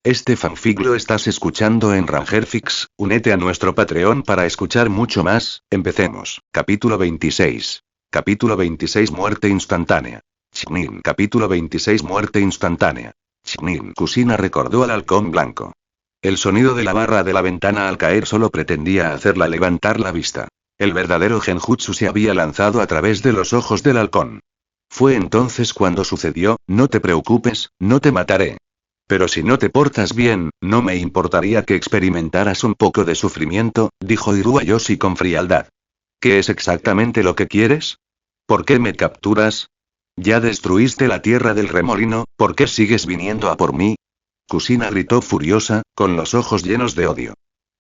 Este fanfic lo estás escuchando en Rangerfix, únete a nuestro Patreon para escuchar mucho más, empecemos. Capítulo 26. Capítulo 26 Muerte instantánea. Chnin. Capítulo 26 Muerte instantánea. Chnin. Kusina recordó al halcón blanco. El sonido de la barra de la ventana al caer solo pretendía hacerla levantar la vista. El verdadero genjutsu se había lanzado a través de los ojos del halcón. Fue entonces cuando sucedió, no te preocupes, no te mataré. Pero si no te portas bien, no me importaría que experimentaras un poco de sufrimiento, dijo Irua Yoshi con frialdad. ¿Qué es exactamente lo que quieres? ¿Por qué me capturas? Ya destruiste la tierra del remolino, ¿por qué sigues viniendo a por mí? Kusina gritó furiosa, con los ojos llenos de odio.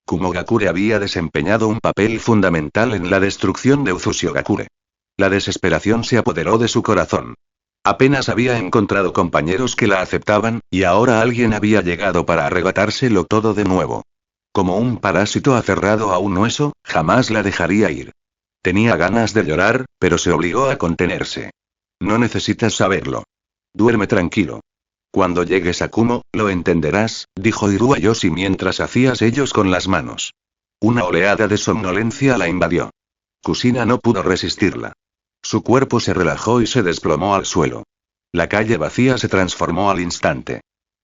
Kumogakure había desempeñado un papel fundamental en la destrucción de Uzushigakure. La desesperación se apoderó de su corazón. Apenas había encontrado compañeros que la aceptaban, y ahora alguien había llegado para arrebatárselo todo de nuevo. Como un parásito aferrado a un hueso, jamás la dejaría ir. Tenía ganas de llorar, pero se obligó a contenerse. No necesitas saberlo. Duerme tranquilo. Cuando llegues a Kumo, lo entenderás, dijo Irua Yoshi mientras hacía sellos con las manos. Una oleada de somnolencia la invadió. Kusina no pudo resistirla. Su cuerpo se relajó y se desplomó al suelo. La calle vacía se transformó al instante.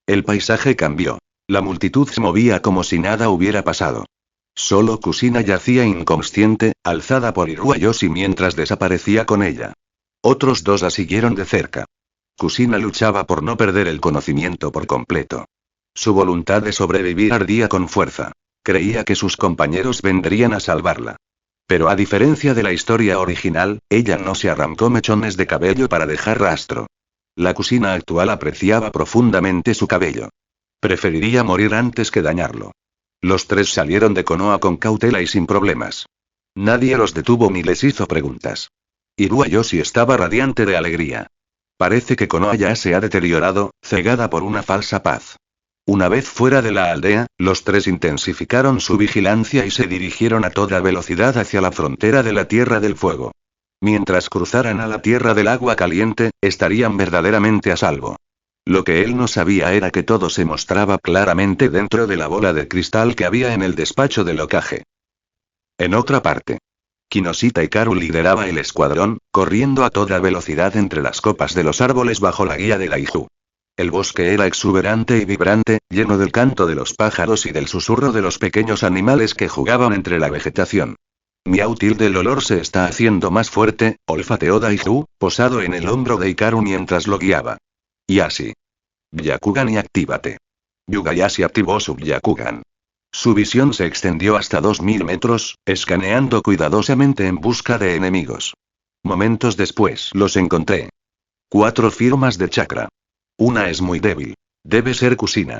El paisaje cambió. La multitud se movía como si nada hubiera pasado. Solo Kusina yacía inconsciente, alzada por Irua Yoshi mientras desaparecía con ella. Otros dos la siguieron de cerca. Kusina luchaba por no perder el conocimiento por completo. Su voluntad de sobrevivir ardía con fuerza. Creía que sus compañeros vendrían a salvarla. Pero a diferencia de la historia original, ella no se arrancó mechones de cabello para dejar rastro. La Kusina actual apreciaba profundamente su cabello. Preferiría morir antes que dañarlo. Los tres salieron de Konoha con cautela y sin problemas. Nadie los detuvo ni les hizo preguntas. Irua Yoshi estaba radiante de alegría. Parece que Konoha ya se ha deteriorado, cegada por una falsa paz. Una vez fuera de la aldea, los tres intensificaron su vigilancia y se dirigieron a toda velocidad hacia la frontera de la Tierra del Fuego. Mientras cruzaran a la Tierra del Agua Caliente, estarían verdaderamente a salvo. Lo que él no sabía era que todo se mostraba claramente dentro de la bola de cristal que había en el despacho del Hokage. En otra parte, Kinoshita Hikaru lideraba el escuadrón, corriendo a toda velocidad entre las copas de los árboles bajo la guía de Gaiju. El bosque era exuberante y vibrante, lleno del canto de los pájaros y del susurro de los pequeños animales que jugaban entre la vegetación. Miautil del olor se está haciendo más fuerte, olfateó Daiju, posado en el hombro de Hikaru mientras lo guiaba. Y así. Byakugan y actívate. Yugayashi activó su Byakugan. Su visión se extendió hasta 2000 metros, escaneando cuidadosamente en busca de enemigos. Momentos después los encontré. 4 firmas de chakra. Una es muy débil. Debe ser Kusina.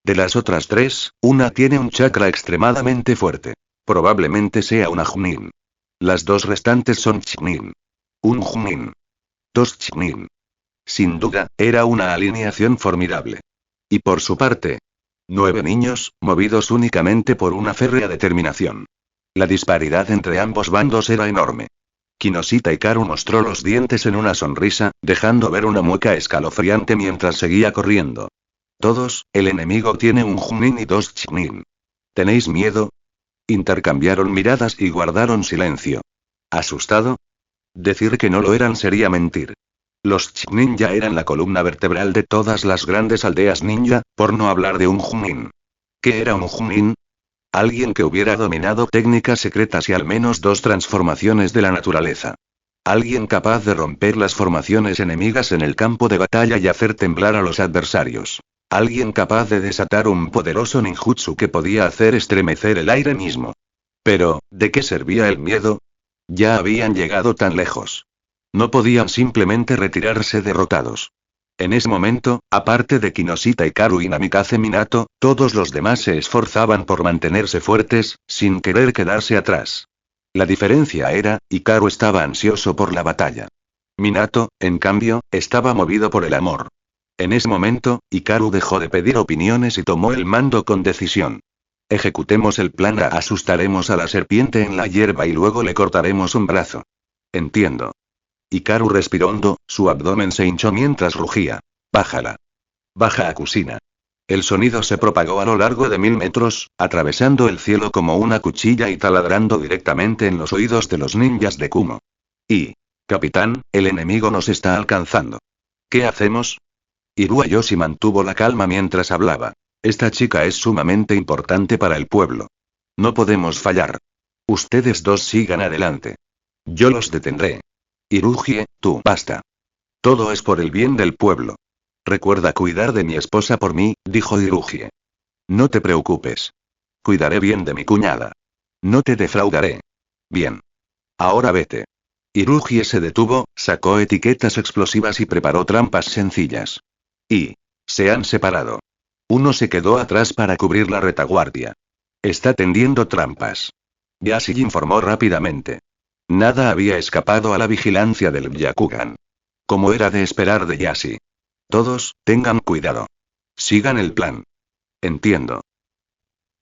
De las otras 3, una tiene un chakra extremadamente fuerte. Probablemente sea una Chunin. Las 2 restantes son Chunin. Un Chunin. 2 Chunin. Sin duda, era una alineación formidable. Y por su parte, 9 niños, movidos únicamente por una férrea determinación. La disparidad entre ambos bandos era enorme. Kinoshita Hikaru mostró los dientes en una sonrisa, dejando ver una mueca escalofriante mientras seguía corriendo. Todos, el enemigo tiene un Chunin y 2 Chunin. ¿Tenéis miedo? Intercambiaron miradas y guardaron silencio. ¿Asustado? Decir que no lo eran sería mentir. Los Chunin ya eran la columna vertebral de todas las grandes aldeas ninja, por no hablar de un Chunin. ¿Qué era un Chunin? Alguien que hubiera dominado técnicas secretas y al menos 2 transformaciones de la naturaleza. Alguien capaz de romper las formaciones enemigas en el campo de batalla y hacer temblar a los adversarios. Alguien capaz de desatar un poderoso ninjutsu que podía hacer estremecer el aire mismo. Pero, ¿de qué servía el miedo? Ya habían llegado tan lejos. No podían simplemente retirarse derrotados. En ese momento, aparte de Kinoshita Hikaru y Namikaze Minato, todos los demás se esforzaban por mantenerse fuertes, sin querer quedarse atrás. La diferencia era, Hikaru estaba ansioso por la batalla. Minato, en cambio, estaba movido por el amor. En ese momento, Hikaru dejó de pedir opiniones y tomó el mando con decisión. Ejecutemos el plan asustaremos a la serpiente en la hierba y luego le cortaremos un brazo. Entiendo. Hikaru respiró hondo, su abdomen se hinchó mientras rugía. Bájala. Baja a Kusina. El sonido se propagó a lo largo de 1000 metros, atravesando el cielo como una cuchilla y taladrando directamente en los oídos de los ninjas de Kumo. Capitán, el enemigo nos está alcanzando. ¿Qué hacemos? Iruayoshi mantuvo la calma mientras hablaba. Esta chica es sumamente importante para el pueblo. No podemos fallar. Ustedes dos sigan adelante. Yo los detendré. Irugie, tú, basta. Todo es por el bien del pueblo. Recuerda cuidar de mi esposa por mí, dijo Irugie. No te preocupes. Cuidaré bien de mi cuñada. No te defraudaré. Bien. Ahora vete. Irugie se detuvo, sacó etiquetas explosivas y preparó trampas sencillas. Se han separado. Uno se quedó atrás para cubrir la retaguardia. Está tendiendo trampas. Yashi informó rápidamente. Nada había escapado a la vigilancia del Byakugan. Como era de esperar de Yashi. Todos, tengan cuidado. Sigan el plan. Entiendo.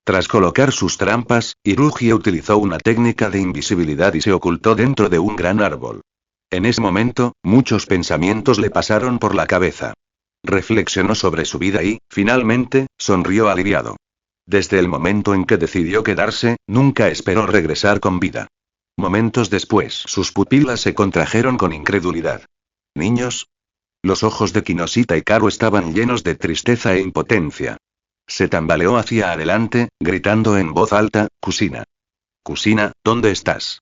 Tras colocar sus trampas, Irugie utilizó una técnica de invisibilidad y se ocultó dentro de un gran árbol. En ese momento, muchos pensamientos le pasaron por la cabeza. Reflexionó sobre su vida y, finalmente, sonrió aliviado. Desde el momento en que decidió quedarse, nunca esperó regresar con vida. Momentos después, sus pupilas se contrajeron con incredulidad. ¿Niños? Los ojos de Kinoshita y Karu estaban llenos de tristeza e impotencia. Se tambaleó hacia adelante, gritando en voz alta, Kusina. Kusina, ¿dónde estás?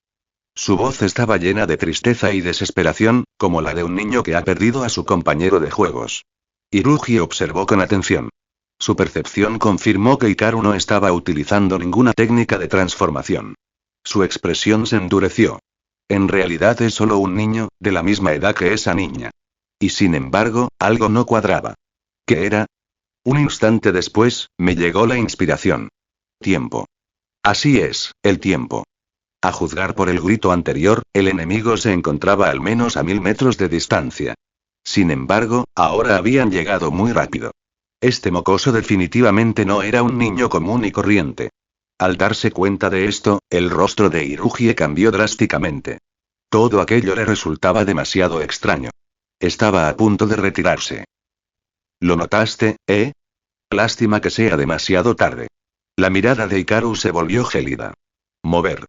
Su voz estaba llena de tristeza y desesperación, como la de un niño que ha perdido a su compañero de juegos. Irugie observó con atención. Su percepción confirmó que Hikaru no estaba utilizando ninguna técnica de transformación. Su expresión se endureció. En realidad es solo un niño, de la misma edad que esa niña. Y sin embargo, algo no cuadraba. ¿Qué era? Un instante después, me llegó la inspiración. Tiempo. Así es, el tiempo. A juzgar por el grito anterior, el enemigo se encontraba al menos a 1000 metros de distancia. Sin embargo, ahora habían llegado muy rápido. Este mocoso definitivamente no era un niño común y corriente. Al darse cuenta de esto, el rostro de Irugie cambió drásticamente. Todo aquello le resultaba demasiado extraño. Estaba a punto de retirarse. ¿Lo notaste, eh? Lástima que sea demasiado tarde. La mirada de Hikaru se volvió gélida. Mover.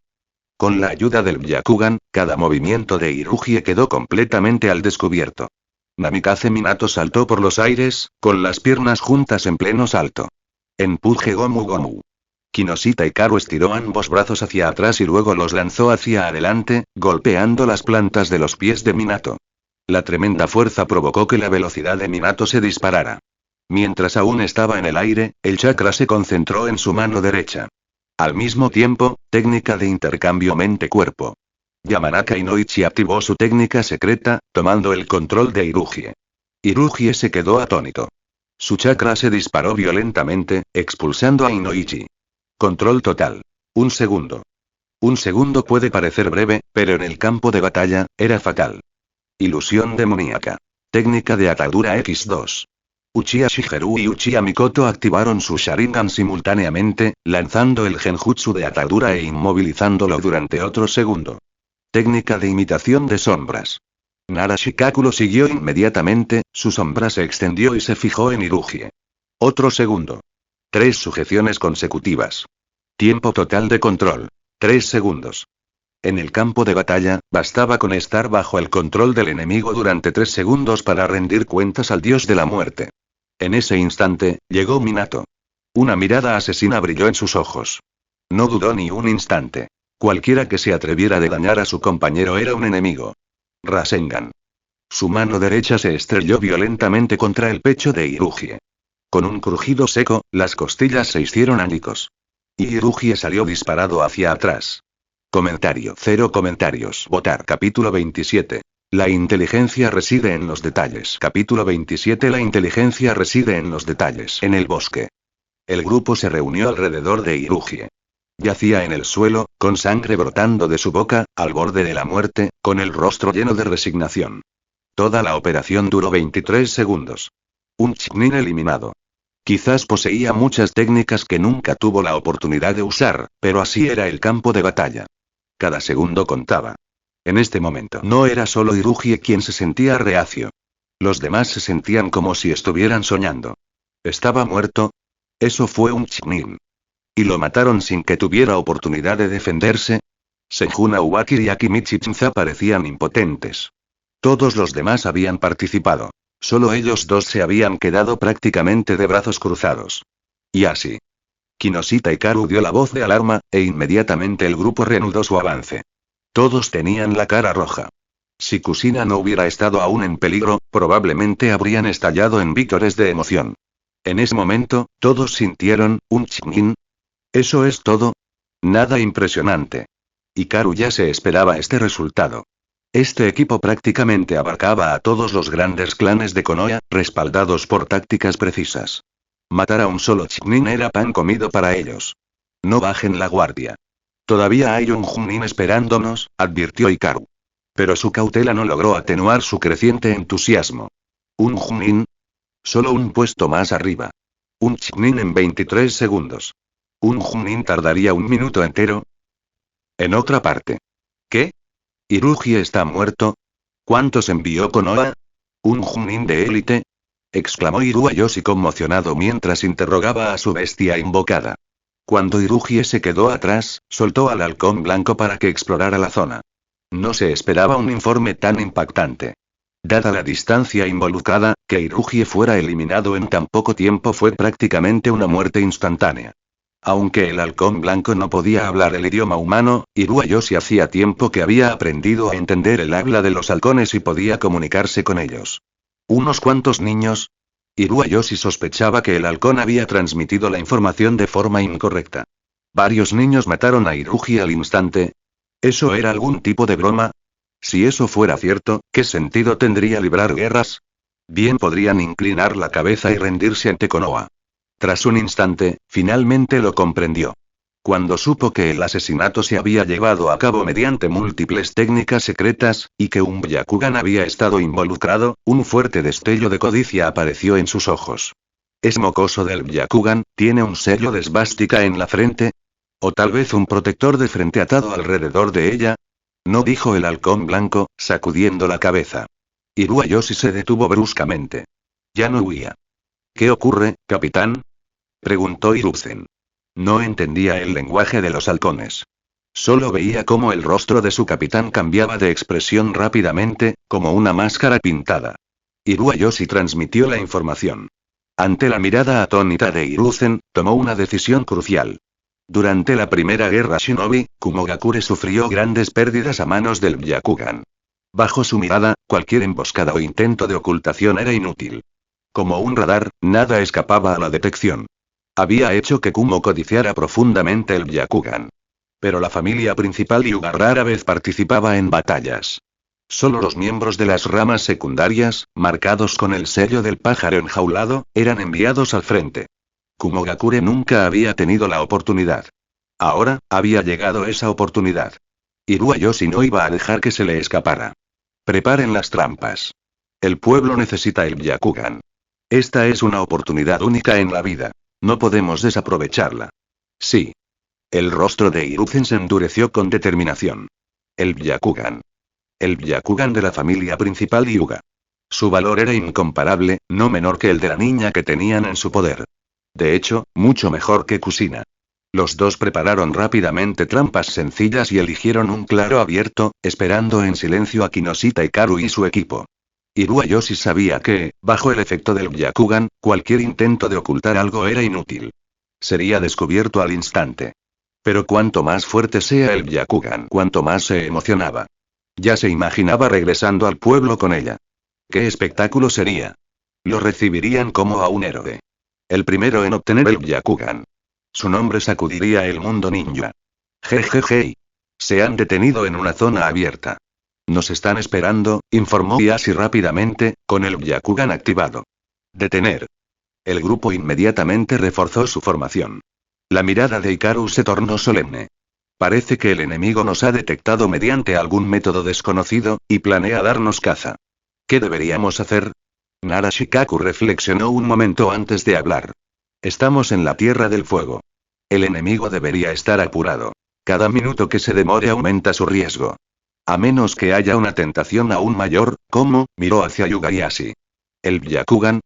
Con la ayuda del Byakugan, cada movimiento de Irugie quedó completamente al descubierto. Namikaze Minato saltó por los aires, con las piernas juntas en pleno salto. Empuje Gomu Gomu. Kinoshita Hikaru estiró ambos brazos hacia atrás y luego los lanzó hacia adelante, golpeando las plantas de los pies de Minato. La tremenda fuerza provocó que la velocidad de Minato se disparara. Mientras aún estaba en el aire, el chakra se concentró en su mano derecha. Al mismo tiempo, técnica de intercambio mente-cuerpo. Yamanaka Inoichi activó su técnica secreta, tomando el control de Irugie. Irugie se quedó atónito. Su chakra se disparó violentamente, expulsando a Inoichi. Control total. Un segundo. Un segundo puede parecer breve, pero en el campo de batalla, era fatal. Ilusión demoníaca. Técnica de atadura X2. Uchiha Shigeru y Uchiha Mikoto activaron su Sharingan simultáneamente, lanzando el genjutsu de atadura e inmovilizándolo durante otro segundo. Técnica de imitación de sombras. Nara Shikaku lo siguió inmediatamente, su sombra se extendió y se fijó en Irugie. Otro segundo. 3 sujeciones consecutivas. Tiempo total de control. 3 segundos. En el campo de batalla, bastaba con estar bajo el control del enemigo durante 3 segundos para rendir cuentas al dios de la muerte. En ese instante, llegó Minato. Una mirada asesina brilló en sus ojos. No dudó ni un instante. Cualquiera que se atreviera a dañar a su compañero era un enemigo. Rasengan. Su mano derecha se estrelló violentamente contra el pecho de Irugie. Con un crujido seco, las costillas se hicieron añicos. Y Irugie salió disparado hacia atrás. Comentario. 0 comentarios. Votar. Capítulo 27. La inteligencia reside en los detalles. Capítulo 27. La inteligencia reside en los detalles. En el bosque. El grupo se reunió alrededor de Irugie. Yacía en el suelo, con sangre brotando de su boca, al borde de la muerte, con el rostro lleno de resignación. Toda la operación duró 23 segundos. Un Chunin eliminado. Quizás poseía muchas técnicas que nunca tuvo la oportunidad de usar, pero así era el campo de batalla. Cada segundo contaba. En este momento no era solo Irugie quien se sentía reacio. Los demás se sentían como si estuvieran soñando. ¿Estaba muerto? Eso fue un Chunin. ¿Y lo mataron sin que tuviera oportunidad de defenderse? Seijuna Uwaki y Akimichi Chinza parecían impotentes. Todos los demás habían participado. Solo ellos dos se habían quedado prácticamente de brazos cruzados. Y así. Kinoshita Hikaru dio la voz de alarma, e inmediatamente el grupo reanudó su avance. Todos tenían la cara roja. Si Kusina no hubiera estado aún en peligro, probablemente habrían estallado en vítores de emoción. En ese momento, todos sintieron un Chunin. ¿Eso es todo? Nada impresionante. Hikaru ya se esperaba este resultado. Este equipo prácticamente abarcaba a todos los grandes clanes de Konoha, respaldados por tácticas precisas. Matar a un solo Chunin era pan comido para ellos. No bajen la guardia. Todavía hay un Chunin esperándonos, advirtió Hikaru. Pero su cautela no logró atenuar su creciente entusiasmo. ¿Un Chunin? Solo un puesto más arriba. Un Chunin en 23 segundos. ¿Un Chunin tardaría un minuto entero? En otra parte. ¿Qué? ¿Iruji está muerto? ¿Cuántos envió Konoha? ¿Un Chunin de élite? Exclamó Iruayoshi conmocionado mientras interrogaba a su bestia invocada. Cuando Iruji se quedó atrás, soltó al halcón blanco para que explorara la zona. No se esperaba un informe tan impactante. Dada la distancia involucrada, que Iruji fuera eliminado en tan poco tiempo fue prácticamente una muerte instantánea. Aunque el halcón blanco no podía hablar el idioma humano, Iruayoshi hacía tiempo que había aprendido a entender el habla de los halcones y podía comunicarse con ellos. ¿Unos cuantos niños? Iruayoshi sospechaba que el halcón había transmitido la información de forma incorrecta. ¿Varios niños mataron a Iruji al instante? ¿Eso era algún tipo de broma? Si eso fuera cierto, ¿qué sentido tendría librar guerras? Bien podrían inclinar la cabeza y rendirse ante Konoha. Tras un instante, finalmente lo comprendió. Cuando supo que el asesinato se había llevado a cabo mediante múltiples técnicas secretas, y que un Byakugan había estado involucrado, un fuerte destello de codicia apareció en sus ojos. ¿Es mocoso del Byakugan? ¿Tiene un sello de esvástica en la frente? ¿O tal vez un protector de frente atado alrededor de ella? No, dijo el halcón blanco, sacudiendo la cabeza. Iruayoshi se detuvo bruscamente. Ya no huía. ¿Qué ocurre, capitán? Preguntó Hiruzen. No entendía el lenguaje de los halcones. Solo veía cómo el rostro de su capitán cambiaba de expresión rápidamente, como una máscara pintada. Iruayoshi transmitió la información. Ante la mirada atónita de Hiruzen, tomó una decisión crucial. Durante la primera guerra Shinobi, Kumogakure sufrió grandes pérdidas a manos del Byakugan. Bajo su mirada, cualquier emboscada o intento de ocultación era inútil. Como un radar, nada escapaba a la detección. Había hecho que Kumo codiciara profundamente el Byakugan. Pero la familia principal Hyuga rara vez participaba en batallas. Solo los miembros de las ramas secundarias, marcados con el sello del pájaro enjaulado, eran enviados al frente. Kumogakure nunca había tenido la oportunidad. Ahora, había llegado esa oportunidad. Iruayoshi no iba a dejar que se le escapara. Preparen las trampas. El pueblo necesita el Byakugan. Esta es una oportunidad única en la vida. No podemos desaprovecharla. Sí. El rostro de Hiruzen se endureció con determinación. El Byakugan. El Byakugan de la familia principal Hyuga. Su valor era incomparable, no menor que el de la niña que tenían en su poder. De hecho, mucho mejor que Kusina. Los dos prepararon rápidamente trampas sencillas y eligieron un claro abierto, esperando en silencio a Kinoshita Hikaru y su equipo. Iruayoshi sabía que, bajo el efecto del Byakugan, cualquier intento de ocultar algo era inútil. Sería descubierto al instante. Pero cuanto más fuerte sea el Byakugan, cuanto más se emocionaba. Ya se imaginaba regresando al pueblo con ella. ¿Qué espectáculo sería? Lo recibirían como a un héroe. El primero en obtener el Byakugan. Su nombre sacudiría el mundo ninja. Jejeje. Se han detenido en una zona abierta. Nos están esperando, informó Yashi rápidamente, con el Byakugan activado. Detener. El grupo inmediatamente reforzó su formación. La mirada de Hikaru se tornó solemne. Parece que el enemigo nos ha detectado mediante algún método desconocido, y planea darnos caza. ¿Qué deberíamos hacer? Nara Shikaku reflexionó un momento antes de hablar. Estamos en la Tierra del Fuego. El enemigo debería estar apurado. Cada minuto que se demore aumenta su riesgo. A menos que haya una tentación aún mayor, ¿cómo? Miró hacia Yugayashi. ¿El Byakugan?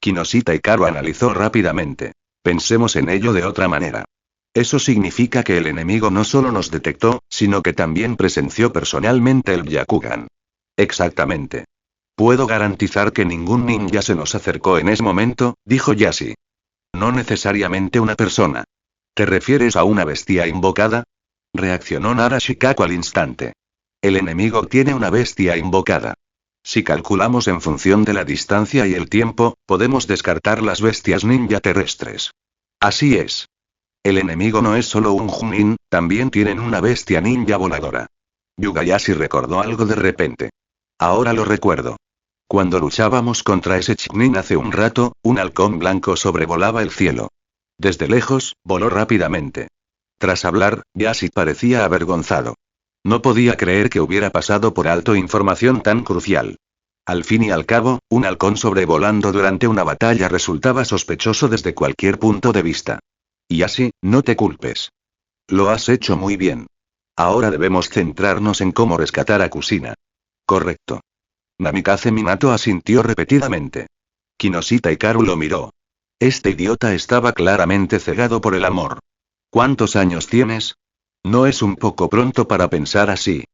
Kinoshita Hikaru analizó rápidamente. Pensemos en ello de otra manera. Eso significa que el enemigo no solo nos detectó, sino que también presenció personalmente el Byakugan. Exactamente. Puedo garantizar que ningún ninja se nos acercó en ese momento, dijo Yashi. No necesariamente una persona. ¿Te refieres a una bestia invocada? Reaccionó Nara Shikaku al instante. El enemigo tiene una bestia invocada. Si calculamos en función de la distancia y el tiempo, podemos descartar las bestias ninja terrestres. Así es. El enemigo no es solo un Chunin, también tienen una bestia ninja voladora. Yugayashi recordó algo de repente. Ahora lo recuerdo. Cuando luchábamos contra ese Chunin hace un rato, un halcón blanco sobrevolaba el cielo. Desde lejos, voló rápidamente. Tras hablar, Yashi parecía avergonzado. No podía creer que hubiera pasado por alto información tan crucial. Al fin y al cabo, un halcón sobrevolando durante una batalla resultaba sospechoso desde cualquier punto de vista. Yashi, no te culpes. Lo has hecho muy bien. Ahora debemos centrarnos en cómo rescatar a Kusina. Correcto. Namikaze Minato asintió repetidamente. Kinoshita Hikaru lo miró. Este idiota estaba claramente cegado por el amor. ¿Cuántos años tienes? No es un poco pronto para pensar así.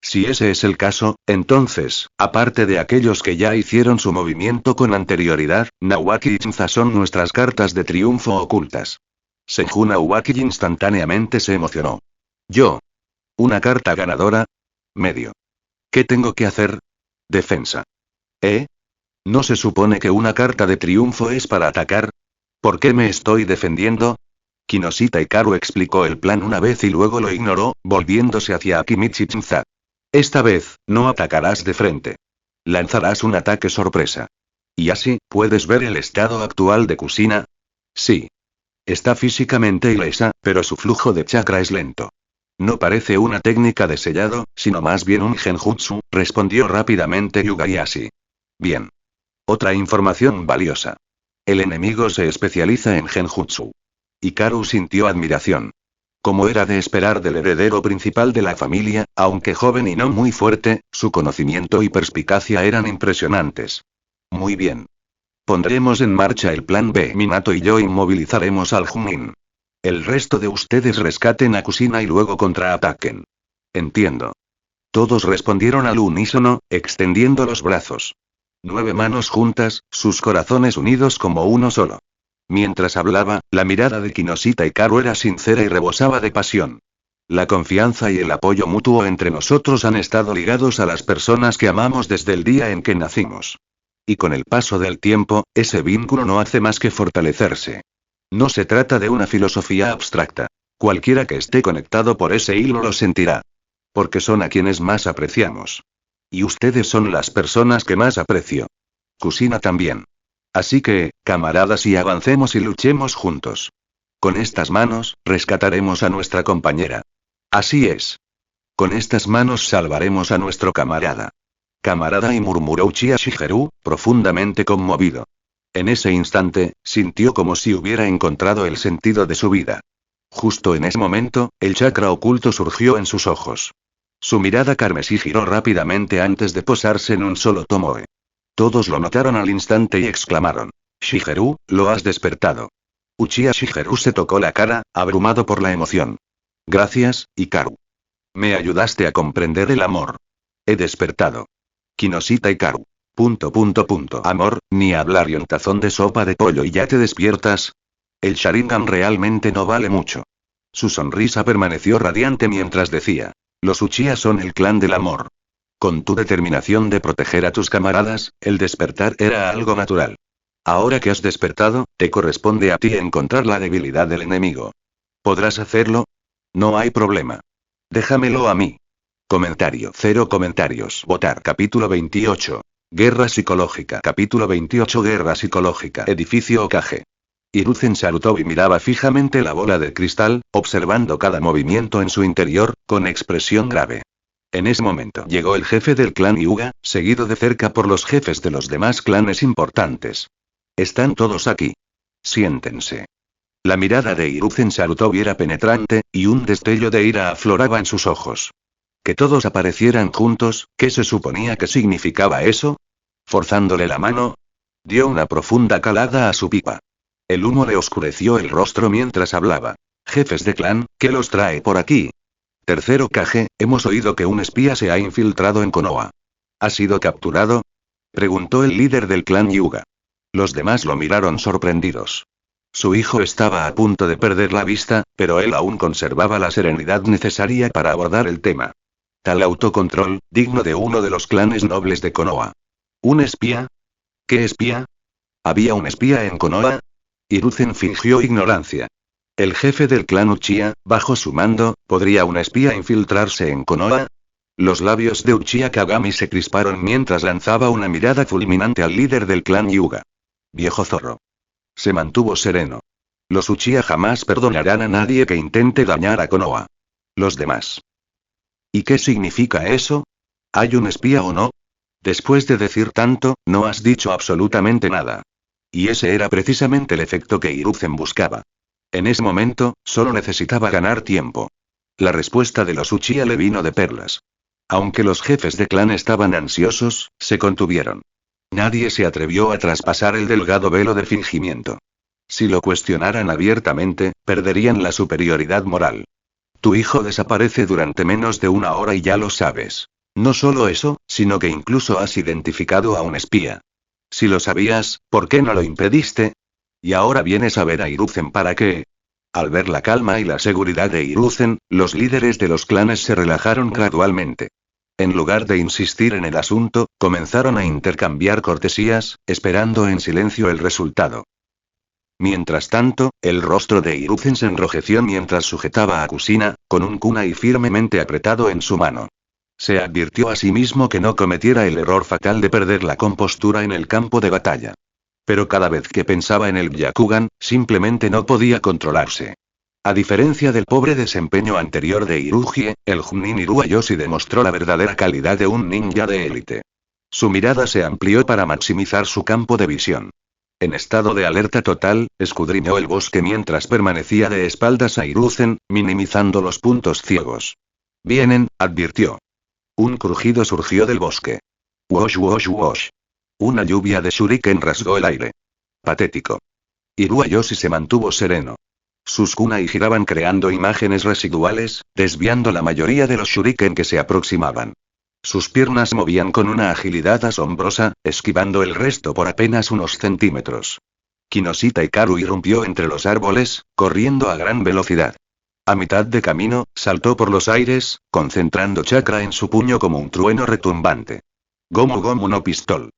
Si ese es el caso, entonces, aparte de aquellos que ya hicieron su movimiento con anterioridad, Nawaki y Chinza son nuestras cartas de triunfo ocultas. Seiju Nawaki instantáneamente se emocionó. Yo. ¿Una carta ganadora? Medio. ¿Qué tengo que hacer? Defensa. ¿Eh? ¿No se supone que una carta de triunfo es para atacar? ¿Por qué me estoy defendiendo? Kinoshita Hikaru explicó el plan una vez y luego lo ignoró, volviéndose hacia Akimichi Chinza. Esta vez, no atacarás de frente. Lanzarás un ataque sorpresa. Y así, ¿puedes ver el estado actual de Kusina? Sí. Está físicamente ilesa, pero su flujo de chakra es lento. No parece una técnica de sellado, sino más bien un genjutsu, respondió rápidamente Yugayashi. Bien. Otra información valiosa. El enemigo se especializa en genjutsu. Hikaru sintió admiración. Como era de esperar del heredero principal de la familia, aunque joven y no muy fuerte, su conocimiento y perspicacia eran impresionantes. Muy bien. Pondremos en marcha el plan B. Minato y yo inmovilizaremos al Chunin. El resto de ustedes rescaten a Kusina y luego contraataquen. Entiendo. Todos respondieron al unísono, extendiendo los brazos. 9 manos juntas, sus corazones unidos como uno solo. Mientras hablaba, la mirada de Kinoshita Hikaru era sincera y rebosaba de pasión. La confianza y el apoyo mutuo entre nosotros han estado ligados a las personas que amamos desde el día en que nacimos. Y con el paso del tiempo, ese vínculo no hace más que fortalecerse. No se trata de una filosofía abstracta. Cualquiera que esté conectado por ese hilo lo sentirá. Porque son a quienes más apreciamos. Y ustedes son las personas que más aprecio. Kusina también. Así que, camaradas, y avancemos y luchemos juntos. Con estas manos, rescataremos a nuestra compañera. Así es. Con estas manos salvaremos a nuestro camarada. Camarada, y murmuró Uchiha Shigeru, profundamente conmovido. En ese instante, sintió como si hubiera encontrado el sentido de su vida. Justo en ese momento, el chakra oculto surgió en sus ojos. Su mirada carmesí giró rápidamente antes de posarse en un solo Tomoe. Todos lo notaron al instante y exclamaron. Shigeru, lo has despertado. Uchiha Shigeru se tocó la cara, abrumado por la emoción. Gracias, Hikaru. Me ayudaste a comprender el amor. He despertado. Kinoshita Hikaru. Amor, ni hablar, y un tazón de sopa de pollo y ya te despiertas. El Sharingan realmente no vale mucho. Su sonrisa permaneció radiante mientras decía. Los Uchiha son el clan del amor. Con tu determinación de proteger a tus camaradas, el despertar era algo natural. Ahora que has despertado, te corresponde a ti encontrar la debilidad del enemigo. ¿Podrás hacerlo? No hay problema. Déjamelo a mí. Comentario. 0 comentarios. Votar. Capítulo 28. Guerra psicológica. Capítulo 28. Guerra psicológica. Edificio Okage. Hiruzen salutó y miraba fijamente la bola de cristal, observando cada movimiento en su interior, con expresión grave. En ese momento llegó el jefe del clan Hyuga, seguido de cerca por los jefes de los demás clanes importantes. Están todos aquí. Siéntense. La mirada de Hiruzen salutó era penetrante, y un destello de ira afloraba en sus ojos. Que todos aparecieran juntos, ¿qué se suponía que significaba eso? ¿Forzándole la mano? Dio una profunda calada a su pipa. El humo le oscureció el rostro mientras hablaba. Jefes de clan, ¿qué los trae por aquí? Tercero Kage, hemos oído que un espía se ha infiltrado en Konoha. ¿Ha sido capturado? Preguntó el líder del clan Hyuga. Los demás lo miraron sorprendidos. Su hijo estaba a punto de perder la vista, pero él aún conservaba la serenidad necesaria para abordar el tema. Tal autocontrol, digno de uno de los clanes nobles de Konoha. ¿Un espía? ¿Qué espía? ¿Había un espía en Konoha? Hiruzen fingió ignorancia. El jefe del clan Uchiha, bajo su mando, ¿podría un espía infiltrarse en Konoha? Los labios de Uchiha Kagami se crisparon mientras lanzaba una mirada fulminante al líder del clan Hyuga. Viejo zorro. Se mantuvo sereno. Los Uchiha jamás perdonarán a nadie que intente dañar a Konoha. Los demás. ¿Y qué significa eso? ¿Hay un espía o no? Después de decir tanto, no has dicho absolutamente nada. Y ese era precisamente el efecto que Hiruzen buscaba. En ese momento, solo necesitaba ganar tiempo. La respuesta de los Uchiha le vino de perlas. Aunque los jefes de clan estaban ansiosos, se contuvieron. Nadie se atrevió a traspasar el delgado velo de fingimiento. Si lo cuestionaran abiertamente, perderían la superioridad moral. Tu hijo desaparece durante menos de una hora y ya lo sabes. No solo eso, sino que incluso has identificado a un espía. Si lo sabías, ¿por qué no lo impediste? Y ahora vienes a ver a Hiruzen ¿para qué? Al ver la calma y la seguridad de Hiruzen, los líderes de los clanes se relajaron gradualmente. En lugar de insistir en el asunto, comenzaron a intercambiar cortesías, esperando en silencio el resultado. Mientras tanto, el rostro de Hiruzen se enrojeció mientras sujetaba a Kusina, con un kunai firmemente apretado en su mano. Se advirtió a sí mismo que no cometiera el error fatal de perder la compostura en el campo de batalla. Pero cada vez que pensaba en el Byakugan, simplemente no podía controlarse. A diferencia del pobre desempeño anterior de Hirugie, el Chunin Iruayoshi demostró la verdadera calidad de un ninja de élite. Su mirada se amplió para maximizar su campo de visión. En estado de alerta total, escudriñó el bosque mientras permanecía de espaldas a Hiruzen, minimizando los puntos ciegos. Vienen, advirtió. Un crujido surgió del bosque. Wosh wosh wosh. Una lluvia de shuriken rasgó el aire. Patético. Iruayoshi se mantuvo sereno. Sus kunai giraban creando imágenes residuales, desviando la mayoría de los shuriken que se aproximaban. Sus piernas movían con una agilidad asombrosa, esquivando el resto por apenas unos centímetros. Kinoshita Hikaru irrumpió entre los árboles, corriendo a gran velocidad. A mitad de camino, saltó por los aires, concentrando chakra en su puño como un trueno retumbante. Gomu Gomu no Pistol.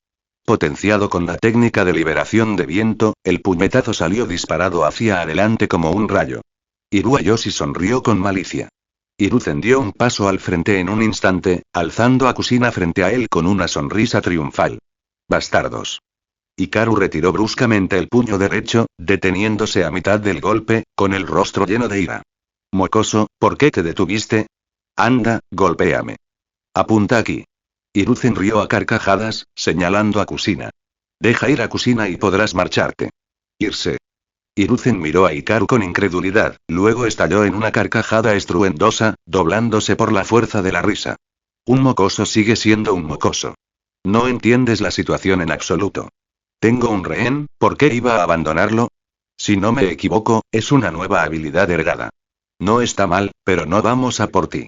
Potenciado con la técnica de liberación de viento, el puñetazo salió disparado hacia adelante como un rayo. Iruayoshi sonrió con malicia. Hiruzen dio un paso al frente en un instante, alzando a Kusina frente a él con una sonrisa triunfal. Bastardos. Hikaru retiró bruscamente el puño derecho, deteniéndose a mitad del golpe, con el rostro lleno de ira. Mocoso, ¿por qué te detuviste? Anda, golpéame. Apunta aquí. Hiruzen rió a carcajadas, señalando a Kusina. Deja ir a Kusina y podrás marcharte. Irse. Hiruzen miró a Hikaru con incredulidad, luego estalló en una carcajada estruendosa, doblándose por la fuerza de la risa. Un mocoso sigue siendo un mocoso. No entiendes la situación en absoluto. Tengo un rehén, ¿por qué iba a abandonarlo? Si no me equivoco, es una nueva habilidad heredada. No está mal, pero no vamos a por ti.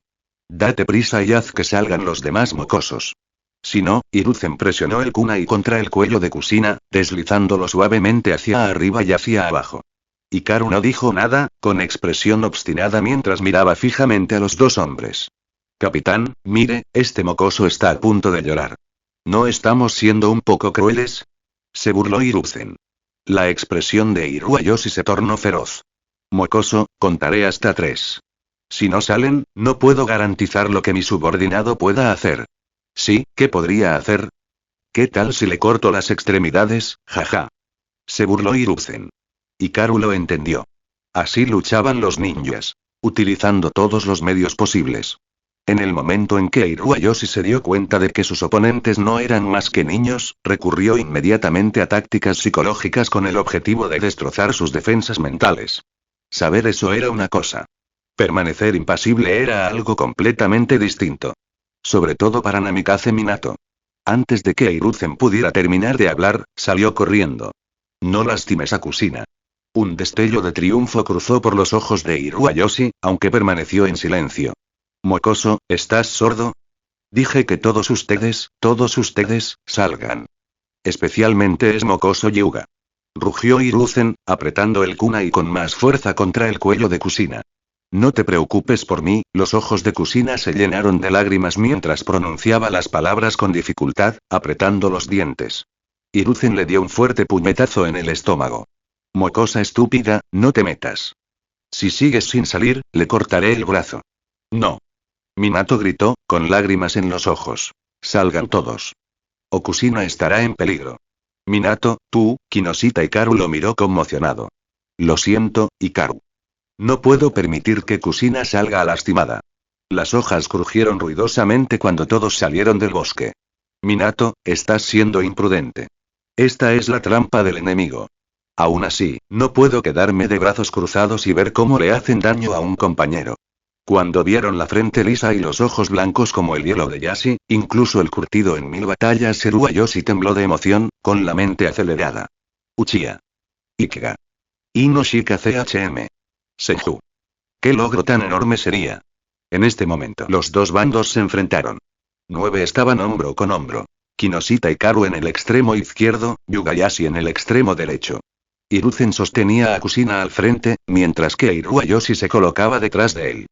Date prisa y haz que salgan los demás mocosos. Si no, Hiruzen presionó el kunai contra el cuello de Kusina, deslizándolo suavemente hacia arriba y hacia abajo. Hikaru no dijo nada, con expresión obstinada mientras miraba fijamente a los dos hombres. Capitán, mire, este mocoso está a punto de llorar. ¿No estamos siendo un poco crueles? Se burló Hiruzen. La expresión de Iruayoshi se tornó feroz. Mocoso, contaré hasta 3. Si no salen, no puedo garantizar lo que mi subordinado pueda hacer. Sí, ¿qué podría hacer? ¿Qué tal si le corto las extremidades? Jaja. Se burló Hiruzen. Hikaru lo entendió. Así luchaban los ninjas. Utilizando todos los medios posibles. En el momento en que Iruayoshi se dio cuenta de que sus oponentes no eran más que niños, recurrió inmediatamente a tácticas psicológicas con el objetivo de destrozar sus defensas mentales. Saber eso era una cosa. Permanecer impasible era algo completamente distinto. Sobre todo para Namikaze Minato. Antes de que Hiruzen pudiera terminar de hablar, salió corriendo. No lastimes a Kusina. Un destello de triunfo cruzó por los ojos de Iruayoshi, aunque permaneció en silencio. Mocoso, ¿estás sordo? Dije que todos ustedes, salgan. Especialmente es mocoso Hyuga. Rugió Hiruzen, apretando el kunai con más fuerza contra el cuello de Kusina. No te preocupes por mí, los ojos de Kusina se llenaron de lágrimas mientras pronunciaba las palabras con dificultad, apretando los dientes. Hiruzen le dio un fuerte puñetazo en el estómago. Mocosa estúpida, no te metas. Si sigues sin salir, le cortaré el brazo. No. Minato gritó, con lágrimas en los ojos. Salgan todos. O Kusina estará en peligro. Minato, tú, Kinoshita Hikaru lo miró conmocionado. Lo siento, Hikaru. No puedo permitir que Kusina salga lastimada. Las hojas crujieron ruidosamente cuando todos salieron del bosque. Minato, estás siendo imprudente. Esta es la trampa del enemigo. Aún así, no puedo quedarme de brazos cruzados y ver cómo le hacen daño a un compañero. Cuando vieron la frente lisa y los ojos blancos como el hielo de Yashi, incluso el curtido en 1000 batallas Iruayoshi tembló de emoción, con la mente acelerada. Uchiha. Ikega. Inoshika CHM. Senju. ¿Qué logro tan enorme sería? En este momento los dos bandos se enfrentaron. 9 estaban hombro con hombro. Kinoshita Hikaru en el extremo izquierdo, Yugayashi en el extremo derecho. Hiruzen sostenía a Kusina al frente, mientras que Iruayoshi se colocaba detrás de él.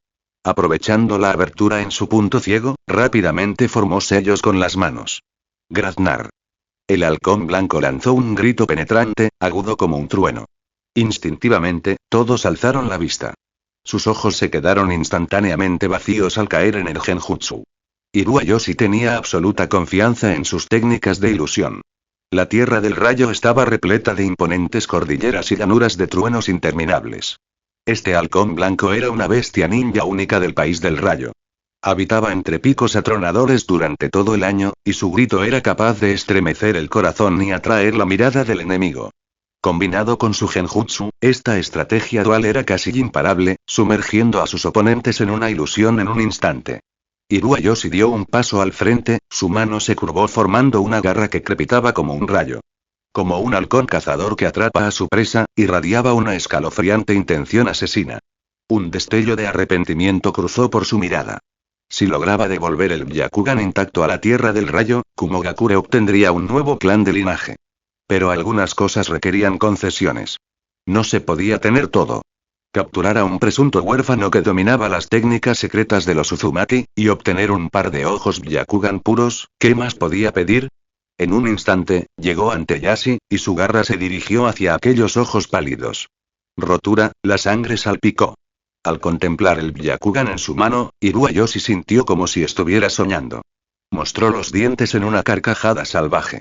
Aprovechando la abertura en su punto ciego, rápidamente formó sellos con las manos. Graznar. El halcón blanco lanzó un grito penetrante, agudo como un trueno. Instintivamente, todos alzaron la vista. Sus ojos se quedaron instantáneamente vacíos al caer en el genjutsu. Iruayoshi tenía absoluta confianza en sus técnicas de ilusión. La tierra del rayo estaba repleta de imponentes cordilleras y llanuras de truenos interminables. Este halcón blanco era una bestia ninja única del país del rayo. Habitaba entre picos atronadores durante todo el año, y su grito era capaz de estremecer el corazón y atraer la mirada del enemigo. Combinado con su genjutsu, esta estrategia dual era casi imparable, sumergiendo a sus oponentes en una ilusión en un instante. Iruayoshi dio un paso al frente, su mano se curvó formando una garra que crepitaba como un rayo. Como un halcón cazador que atrapa a su presa, irradiaba una escalofriante intención asesina. Un destello de arrepentimiento cruzó por su mirada. Si lograba devolver el Byakugan intacto a la tierra del rayo, Kumogakure obtendría un nuevo clan de linaje. Pero algunas cosas requerían concesiones. No se podía tener todo. Capturar a un presunto huérfano que dominaba las técnicas secretas de los Uzumaki, y obtener un par de ojos Byakugan puros, ¿qué más podía pedir? En un instante, llegó ante Yashi, y su garra se dirigió hacia aquellos ojos pálidos. Rotura, la sangre salpicó. Al contemplar el Byakugan en su mano, Iruayoshi sintió como si estuviera soñando. Mostró los dientes en una carcajada salvaje.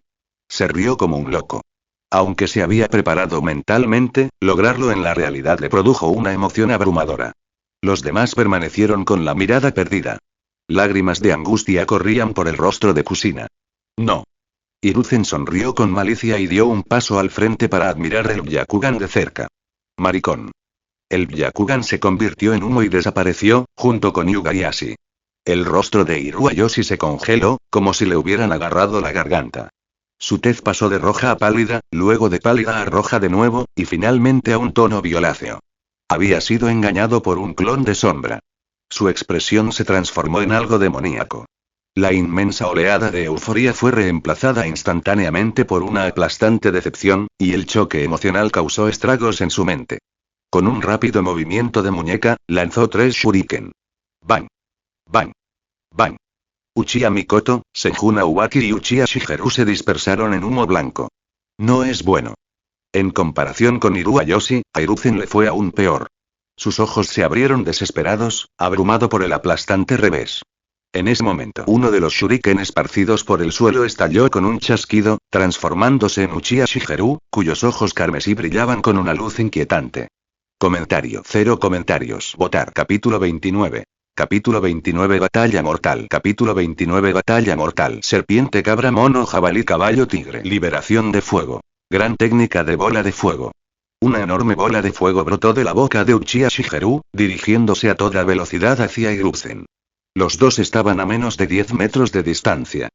Se rió como un loco. Aunque se había preparado mentalmente, lograrlo en la realidad le produjo una emoción abrumadora. Los demás permanecieron con la mirada perdida. Lágrimas de angustia corrían por el rostro de Kusina. No. Hiruzen sonrió con malicia y dio un paso al frente para admirar el Byakugan de cerca. Maricón. El Byakugan se convirtió en humo y desapareció, junto con Yugayashi. El rostro de Iruayoshi se congeló, como si le hubieran agarrado la garganta. Su tez pasó de roja a pálida, luego de pálida a roja de nuevo, y finalmente a un tono violáceo. Había sido engañado por un clon de sombra. Su expresión se transformó en algo demoníaco. La inmensa oleada de euforia fue reemplazada instantáneamente por una aplastante decepción, y el choque emocional causó estragos en su mente. Con un rápido movimiento de muñeca, lanzó 3 shuriken. ¡Bang! ¡Bang! ¡Bang! Uchiha Mikoto, Senjuna Uwaki y Uchiha Shigeru se dispersaron en humo blanco. No es bueno. En comparación con Iruayoshi, a Hiruzen le fue aún peor. Sus ojos se abrieron desesperados, abrumado por el aplastante revés. En ese momento, uno de los shuriken esparcidos por el suelo estalló con un chasquido, transformándose en Uchiha Shigeru, cuyos ojos carmesí brillaban con una luz inquietante. Comentario. 0 comentarios. Votar. Capítulo 29. Capítulo 29 Batalla mortal. Capítulo 29 Batalla mortal. Serpiente, cabra, mono, jabalí, caballo, tigre. Liberación de fuego. Gran técnica de bola de fuego. Una enorme bola de fuego brotó de la boca de Uchiha Shigeru, dirigiéndose a toda velocidad hacia Hiruzen. Los dos estaban a menos de 10 metros de distancia.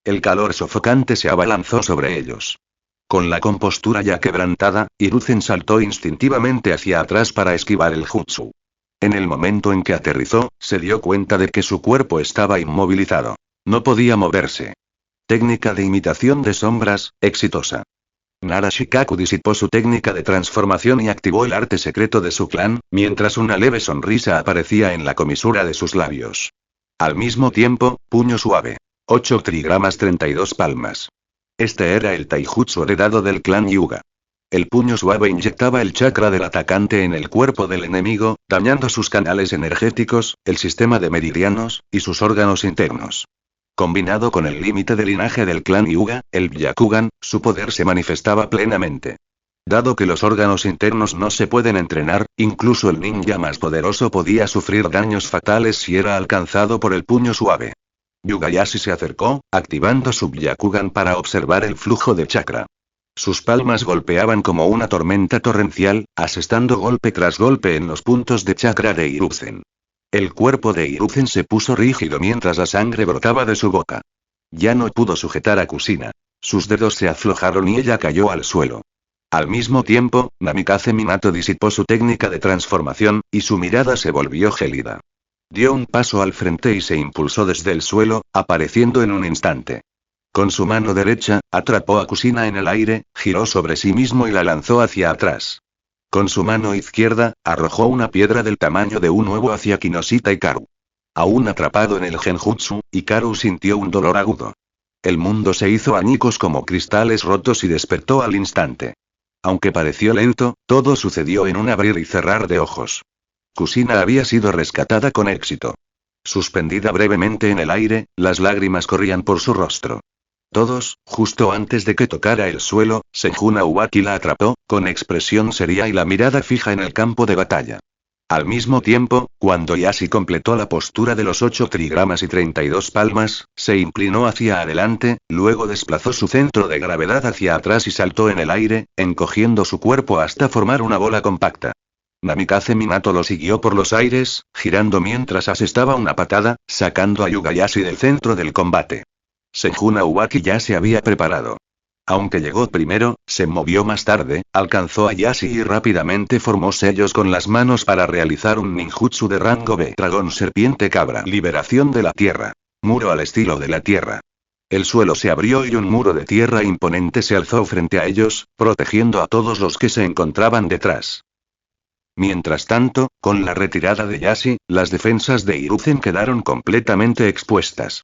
El calor sofocante se abalanzó sobre ellos. Con la compostura ya quebrantada, Hiruzen saltó instintivamente hacia atrás para esquivar el jutsu. En el momento en que aterrizó, se dio cuenta de que su cuerpo estaba inmovilizado. No podía moverse. Técnica de imitación de sombras, exitosa. Nara Shikaku disipó su técnica de transformación y activó el arte secreto de su clan, mientras una leve sonrisa aparecía en la comisura de sus labios. Al mismo tiempo, puño suave. 8 trigramas 32 palmas. Este era el taijutsu heredado del clan Hyuga. El puño suave inyectaba el chakra del atacante en el cuerpo del enemigo, dañando sus canales energéticos, el sistema de meridianos, y sus órganos internos. Combinado con el límite de linaje del clan Hyuga, el Byakugan, su poder se manifestaba plenamente. Dado que los órganos internos no se pueden entrenar, incluso el ninja más poderoso podía sufrir daños fatales si era alcanzado por el puño suave. Yugayashi se acercó, activando su Byakugan para observar el flujo de chakra. Sus palmas golpeaban como una tormenta torrencial, asestando golpe tras golpe en los puntos de chakra de Hiruzen. El cuerpo de Hiruzen se puso rígido mientras la sangre brotaba de su boca. Ya no pudo sujetar a Kusina. Sus dedos se aflojaron y ella cayó al suelo. Al mismo tiempo, Namikaze Minato disipó su técnica de transformación, y su mirada se volvió gélida. Dio un paso al frente y se impulsó desde el suelo, apareciendo en un instante. Con su mano derecha, atrapó a Kusina en el aire, giró sobre sí mismo y la lanzó hacia atrás. Con su mano izquierda, arrojó una piedra del tamaño de un huevo hacia Kinoshita Hikaru. Aún atrapado en el genjutsu, Hikaru sintió un dolor agudo. El mundo se hizo añicos como cristales rotos y despertó al instante. Aunque pareció lento, todo sucedió en un abrir y cerrar de ojos. Kusina había sido rescatada con éxito. Suspendida brevemente en el aire, las lágrimas corrían por su rostro. Todos, justo antes de que tocara el suelo, Seijuna Uwaki la atrapó, con expresión seria y la mirada fija en el campo de batalla. Al mismo tiempo, cuando Yashi completó la postura de los 8 trigramas y 32 palmas, se inclinó hacia adelante, luego desplazó su centro de gravedad hacia atrás y saltó en el aire, encogiendo su cuerpo hasta formar una bola compacta. Namikaze Minato lo siguió por los aires, girando mientras asestaba una patada, sacando a Yugayashi del centro del combate. Seijuna Uwaki ya se había preparado. Aunque llegó primero, se movió más tarde, alcanzó a Yashi y rápidamente formó sellos con las manos para realizar un ninjutsu de rango B. Dragón Serpiente Cabra. Liberación de la Tierra. Muro al estilo de la Tierra. El suelo se abrió y un muro de tierra imponente se alzó frente a ellos, protegiendo a todos los que se encontraban detrás. Mientras tanto, con la retirada de Yashi, las defensas de Hiruzen quedaron completamente expuestas.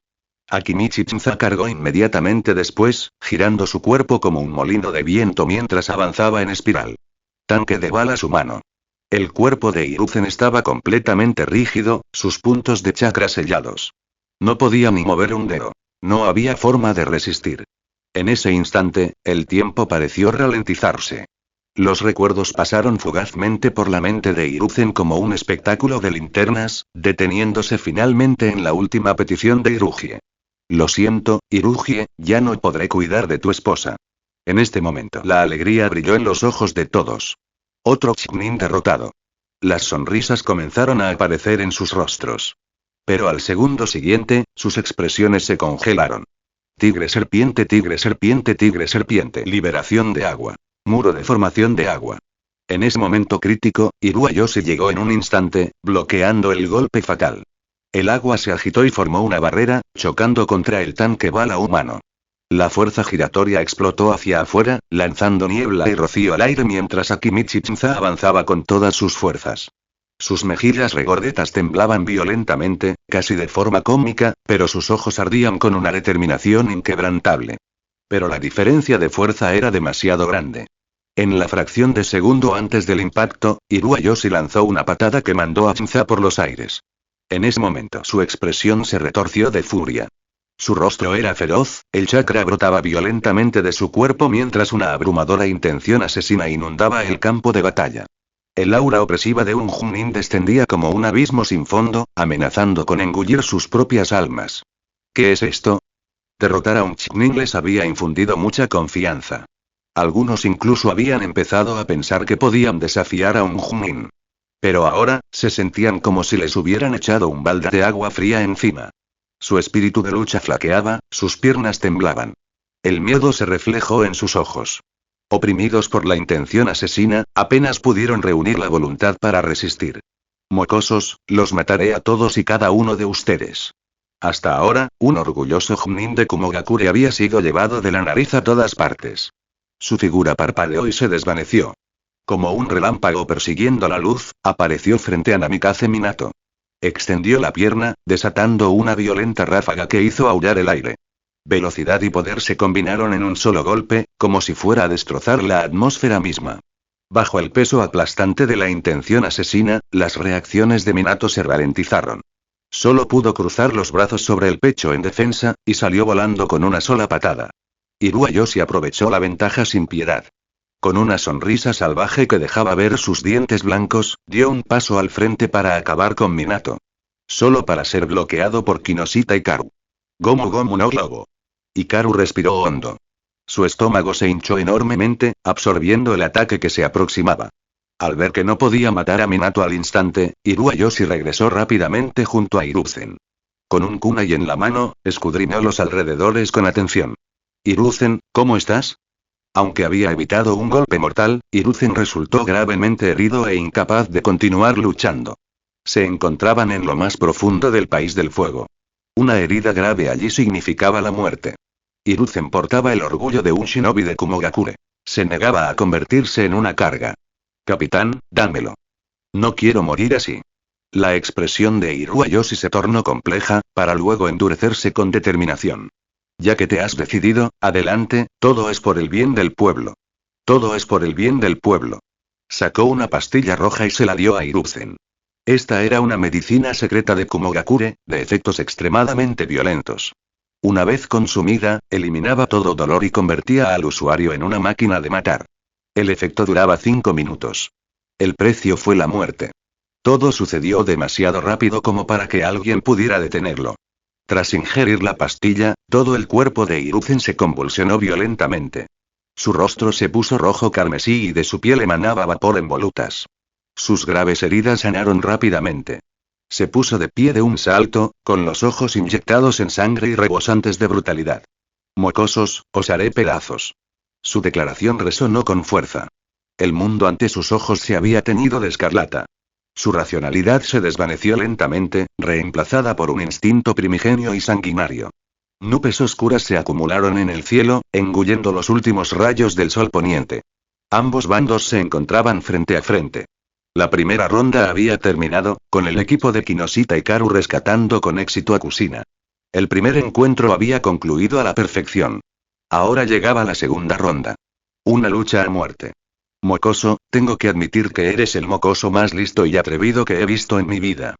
Akimichi Shinza cargó inmediatamente después, girando su cuerpo como un molino de viento mientras avanzaba en espiral. Tanque de balas humano. El cuerpo de Hiruzen estaba completamente rígido, sus puntos de chakra sellados. No podía ni mover un dedo. No había forma de resistir. En ese instante, el tiempo pareció ralentizarse. Los recuerdos pasaron fugazmente por la mente de Hiruzen como un espectáculo de linternas, deteniéndose finalmente en la última petición de Hirugie. Lo siento, Hirugie, ya no podré cuidar de tu esposa. En este momento la alegría brilló en los ojos de todos. Otro Chunin derrotado. Las sonrisas comenzaron a aparecer en sus rostros. Pero al segundo siguiente, sus expresiones se congelaron. Tigre serpiente, tigre serpiente, tigre serpiente. Liberación de agua. Muro de formación de agua. En ese momento crítico, Iruayoshi llegó en un instante, bloqueando el golpe fatal. El agua se agitó y formó una barrera, chocando contra el tanque bala humano. La fuerza giratoria explotó hacia afuera, lanzando niebla y rocío al aire mientras Akimichi Shinza avanzaba con todas sus fuerzas. Sus mejillas regordetas temblaban violentamente, casi de forma cómica, pero sus ojos ardían con una determinación inquebrantable. Pero la diferencia de fuerza era demasiado grande. En la fracción de segundo antes del impacto, Iruayoshi lanzó una patada que mandó a Shinza por los aires. En ese momento su expresión se retorció de furia. Su rostro era feroz, el chakra brotaba violentamente de su cuerpo mientras una abrumadora intención asesina inundaba el campo de batalla. El aura opresiva de un Chunin descendía como un abismo sin fondo, amenazando con engullir sus propias almas. ¿Qué es esto? Derrotar a un Chunin les había infundido mucha confianza. Algunos incluso habían empezado a pensar que podían desafiar a un Chunin. Pero ahora, se sentían como si les hubieran echado un balde de agua fría encima. Su espíritu de lucha flaqueaba, sus piernas temblaban. El miedo se reflejó en sus ojos. Oprimidos por la intención asesina, apenas pudieron reunir la voluntad para resistir. Mocosos, los mataré a todos y cada uno de ustedes. Hasta ahora, un orgulloso Junin de Kumogakure había sido llevado de la nariz a todas partes. Su figura parpadeó y se desvaneció. Como un relámpago persiguiendo la luz, apareció frente a Namikaze Minato. Extendió la pierna, desatando una violenta ráfaga que hizo aullar el aire. Velocidad y poder se combinaron en un solo golpe, como si fuera a destrozar la atmósfera misma. Bajo el peso aplastante de la intención asesina, las reacciones de Minato se ralentizaron. Solo pudo cruzar los brazos sobre el pecho en defensa, y salió volando con una sola patada. Hirua Yoshi aprovechó la ventaja sin piedad. Con una sonrisa salvaje que dejaba ver sus dientes blancos, dio un paso al frente para acabar con Minato. Solo para ser bloqueado por Kinoshita Hikaru. Gomu Gomu no Globo. Hikaru respiró hondo. Su estómago se hinchó enormemente, absorbiendo el ataque que se aproximaba. Al ver que no podía matar a Minato al instante, Hirua Yoshi regresó rápidamente junto a Hiruzen. Con un kunai en la mano, escudriñó los alrededores con atención. Hiruzen, ¿cómo estás? Aunque había evitado un golpe mortal, Hiruzen resultó gravemente herido e incapaz de continuar luchando. Se encontraban en lo más profundo del país del fuego. Una herida grave allí significaba la muerte. Hiruzen portaba el orgullo de un shinobi de Kumogakure. Se negaba a convertirse en una carga. Capitán, dámelo. No quiero morir así. La expresión de Hirua Yoshi se tornó compleja, para luego endurecerse con determinación. Ya que te has decidido, adelante, todo es por el bien del pueblo. Todo es por el bien del pueblo. Sacó una pastilla roja y se la dio a Hiruzen. Esta era una medicina secreta de Kumogakure, de efectos extremadamente violentos. Una vez consumida, eliminaba todo dolor y convertía al usuario en una máquina de matar. El efecto duraba 5 minutos. El precio fue la muerte. Todo sucedió demasiado rápido como para que alguien pudiera detenerlo. Tras ingerir la pastilla, todo el cuerpo de Hiruzen se convulsionó violentamente. Su rostro se puso rojo carmesí y de su piel emanaba vapor en volutas. Sus graves heridas sanaron rápidamente. Se puso de pie de un salto, con los ojos inyectados en sangre y rebosantes de brutalidad. Mocosos, os haré pedazos. Su declaración resonó con fuerza. El mundo ante sus ojos se había teñido de escarlata. Su racionalidad se desvaneció lentamente, reemplazada por un instinto primigenio y sanguinario. Nubes oscuras se acumularon en el cielo, engullendo los últimos rayos del sol poniente. Ambos bandos se encontraban frente a frente. La primera ronda había terminado, con el equipo de Kinoshita Hikaru rescatando con éxito a Kusina. El primer encuentro había concluido a la perfección. Ahora llegaba la segunda ronda. Una lucha a muerte. Mocoso, tengo que admitir que eres el mocoso más listo y atrevido que he visto en mi vida.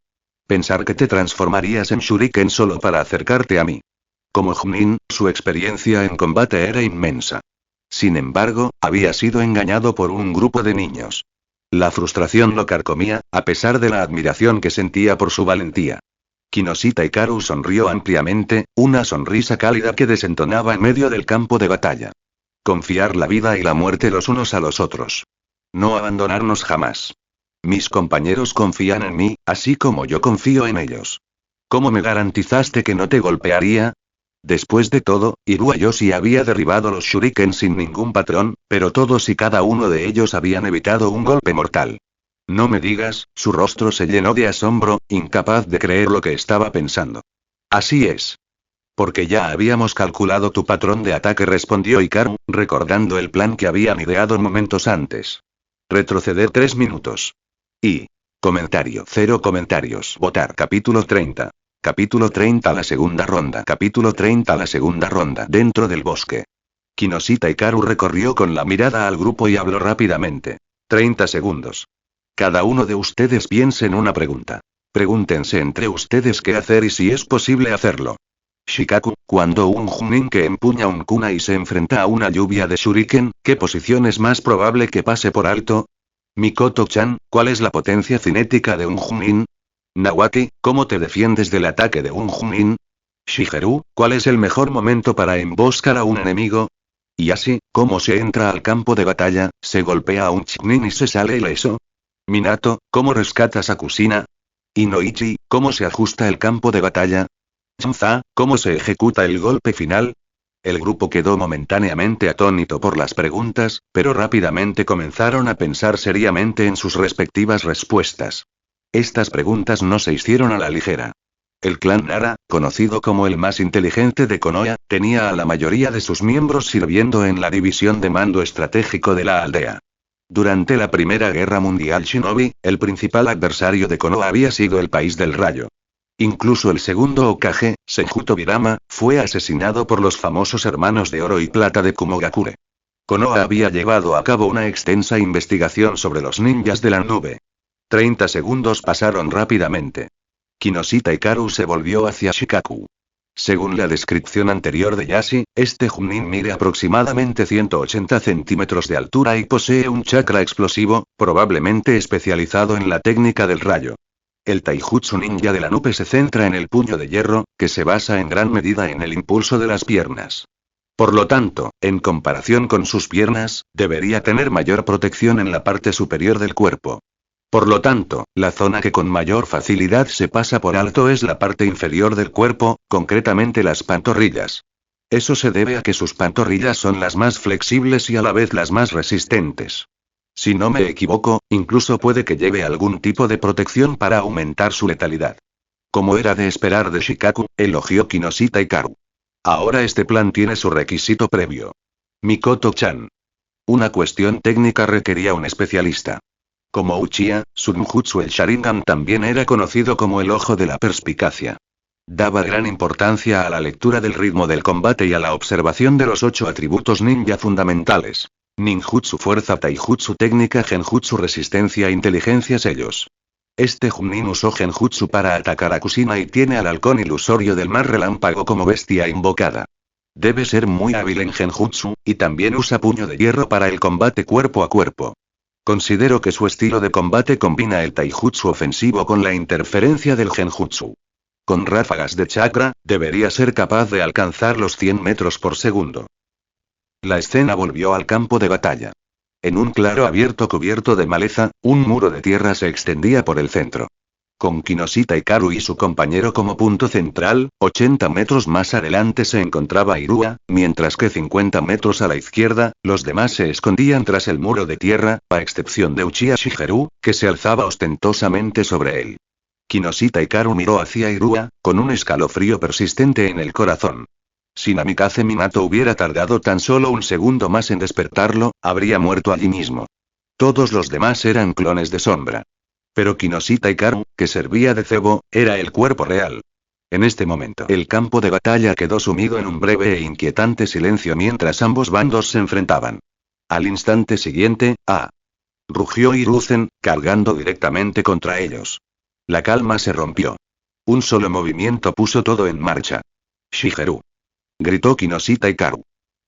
Pensar que te transformarías en Shuriken solo para acercarte a mí. Como Junin, su experiencia en combate era inmensa. Sin embargo, había sido engañado por un grupo de niños. La frustración lo carcomía, a pesar de la admiración que sentía por su valentía. Kinoshita Hikaru sonrió ampliamente, una sonrisa cálida que desentonaba en medio del campo de batalla. Confiar la vida y la muerte los unos a los otros. No abandonarnos jamás. Mis compañeros confían en mí, así como yo confío en ellos. ¿Cómo me garantizaste que no te golpearía? Después de todo, Hirua Yoshi había derribado los shuriken sin ningún patrón, pero todos y cada uno de ellos habían evitado un golpe mortal. No me digas, su rostro se llenó de asombro, incapaz de creer lo que estaba pensando. Así es. Porque ya habíamos calculado tu patrón de ataque, respondió Hikaru, recordando el plan que habían ideado momentos antes. Retroceder 3 minutos. Y. Comentario. 0 comentarios. Votar. Capítulo 30. Capítulo 30 la segunda ronda. Capítulo 30 la segunda ronda. Dentro del bosque. Kinoshita Hikaru recorrió con la mirada al grupo y habló rápidamente. 30 segundos. Cada uno de ustedes piense en una pregunta. Pregúntense entre ustedes qué hacer y si es posible hacerlo. Shikaku, cuando un Junin que empuña un kunai se enfrenta a una lluvia de shuriken, ¿qué posición es más probable que pase por alto? Mikoto-chan, ¿cuál es la potencia cinética de un Junin? Nawaki, ¿cómo te defiendes del ataque de un Junin? Shigeru, ¿cuál es el mejor momento para emboscar a un enemigo? Y así, ¿cómo se entra al campo de batalla, se golpea a un Chunin y se sale ileso? Minato, ¿cómo rescatas a Kusina? Y Noichi, ¿cómo se ajusta el campo de batalla? Chunza, ¿cómo se ejecuta el golpe final? El grupo quedó momentáneamente atónito por las preguntas, pero rápidamente comenzaron a pensar seriamente en sus respectivas respuestas. Estas preguntas no se hicieron a la ligera. El clan Nara, conocido como el más inteligente de Konoha, tenía a la mayoría de sus miembros sirviendo en la división de mando estratégico de la aldea. Durante la Primera Guerra Mundial Shinobi, el principal adversario de Konoha había sido el País del Rayo. Incluso el segundo Hokage, Senju Tobirama, fue asesinado por los famosos hermanos de oro y plata de Kumogakure. Konoha había llevado a cabo una extensa investigación sobre los ninjas de la nube. 30 segundos pasaron rápidamente. Kinoshita Hikaru se volvió hacia Shikaku. Según la descripción anterior de Yashi, este Junin mide aproximadamente 180 centímetros de altura y posee un chakra explosivo, probablemente especializado en la técnica del rayo. El Taijutsu ninja de la nube se centra en el puño de hierro, que se basa en gran medida en el impulso de las piernas. Por lo tanto, en comparación con sus piernas, debería tener mayor protección en la parte superior del cuerpo. Por lo tanto, la zona que con mayor facilidad se pasa por alto es la parte inferior del cuerpo, concretamente las pantorrillas. Eso se debe a que sus pantorrillas son las más flexibles y a la vez las más resistentes. Si no me equivoco, incluso puede que lleve algún tipo de protección para aumentar su letalidad. Como era de esperar de Shikaku, elogió Kinoshita Hikaru. Ahora este plan tiene su requisito previo. Mikoto-chan. Una cuestión técnica requería un especialista. Como Uchiha, Sunjutsu el Sharingan también era conocido como el ojo de la perspicacia. Daba gran importancia a la lectura del ritmo del combate y a la observación de los 8 atributos ninja fundamentales. Ninjutsu fuerza, taijutsu técnica, genjutsu resistencia, inteligencia, sellos. Este Junin usó genjutsu para atacar a Kushina y tiene al halcón ilusorio del mar relámpago como bestia invocada. Debe ser muy hábil en genjutsu, y también usa puño de hierro para el combate cuerpo a cuerpo. Considero que su estilo de combate combina el taijutsu ofensivo con la interferencia del genjutsu. Con ráfagas de chakra, debería ser capaz de alcanzar los 100 metros por segundo. La escena volvió al campo de batalla. En un claro abierto cubierto de maleza, un muro de tierra se extendía por el centro. Con Kinoshita Hikaru y su compañero como punto central, 80 metros más adelante se encontraba Irua, mientras que 50 metros a la izquierda, los demás se escondían tras el muro de tierra, a excepción de Uchiha Shigeru, que se alzaba ostentosamente sobre él. Kinoshita Hikaru miró hacia Irua, con un escalofrío persistente en el corazón. Si Namikaze Minato hubiera tardado tan solo un segundo más en despertarlo, habría muerto allí mismo. Todos los demás eran clones de sombra. Pero Kinoshita Hikaru, que servía de cebo, era el cuerpo real. En este momento, el campo de batalla quedó sumido en un breve e inquietante silencio mientras ambos bandos se enfrentaban. Al instante siguiente, rugió Hiruzen, cargando directamente contra ellos. La calma se rompió. Un solo movimiento puso todo en marcha. Shigeru. Gritó Kinoshita Hikaru.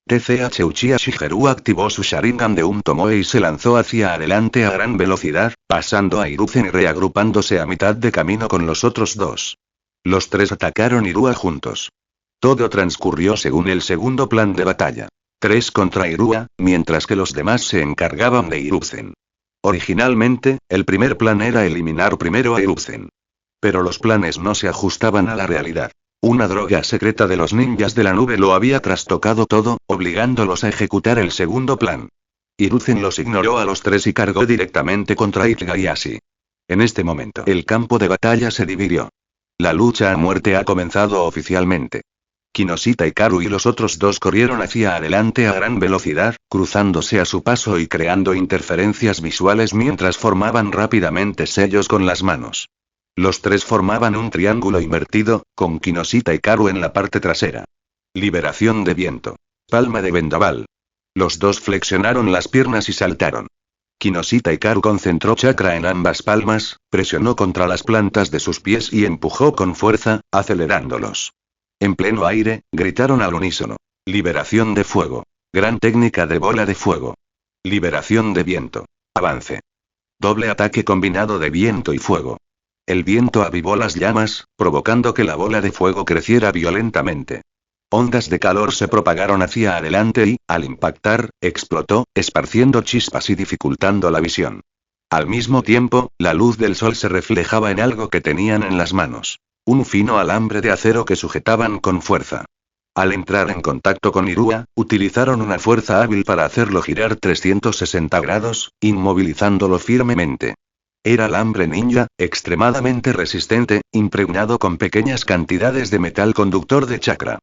TCH Uchiha Shigeru activó su Sharingan de un Tomoe y se lanzó hacia adelante a gran velocidad, pasando a Hiruzen y reagrupándose a mitad de camino con los otros dos. Los tres atacaron Irua juntos. Todo transcurrió según el segundo plan de batalla. 3 contra Irua, mientras que los demás se encargaban de Hiruzen. Originalmente, el primer plan era eliminar primero a Hiruzen. Pero los planes no se ajustaban a la realidad. Una droga secreta de los ninjas de la nube lo había trastocado todo, obligándolos a ejecutar el segundo plan. Hiruzen los ignoró a los tres y cargó directamente contra Itayashi. En este momento, el campo de batalla se dividió. La lucha a muerte ha comenzado oficialmente. Kinoshita Hikaru y los otros dos corrieron hacia adelante a gran velocidad, cruzándose a su paso y creando interferencias visuales mientras formaban rápidamente sellos con las manos. Los tres formaban un triángulo invertido, con Kinoshita Hikaru en la parte trasera. Liberación de viento. Palma de vendaval. Los dos flexionaron las piernas y saltaron. Kinoshita Hikaru concentró chakra en ambas palmas, presionó contra las plantas de sus pies y empujó con fuerza, acelerándolos. En pleno aire, gritaron al unísono. Liberación de fuego. Gran técnica de bola de fuego. Liberación de viento. Avance. Doble ataque combinado de viento y fuego. El viento avivó las llamas, provocando que la bola de fuego creciera violentamente. Ondas de calor se propagaron hacia adelante y, al impactar, explotó, esparciendo chispas y dificultando la visión. Al mismo tiempo, la luz del sol se reflejaba en algo que tenían en las manos. Un fino alambre de acero que sujetaban con fuerza. Al entrar en contacto con Irua, utilizaron una fuerza hábil para hacerlo girar 360 grados, inmovilizándolo firmemente. Era alambre ninja, extremadamente resistente, impregnado con pequeñas cantidades de metal conductor de chakra.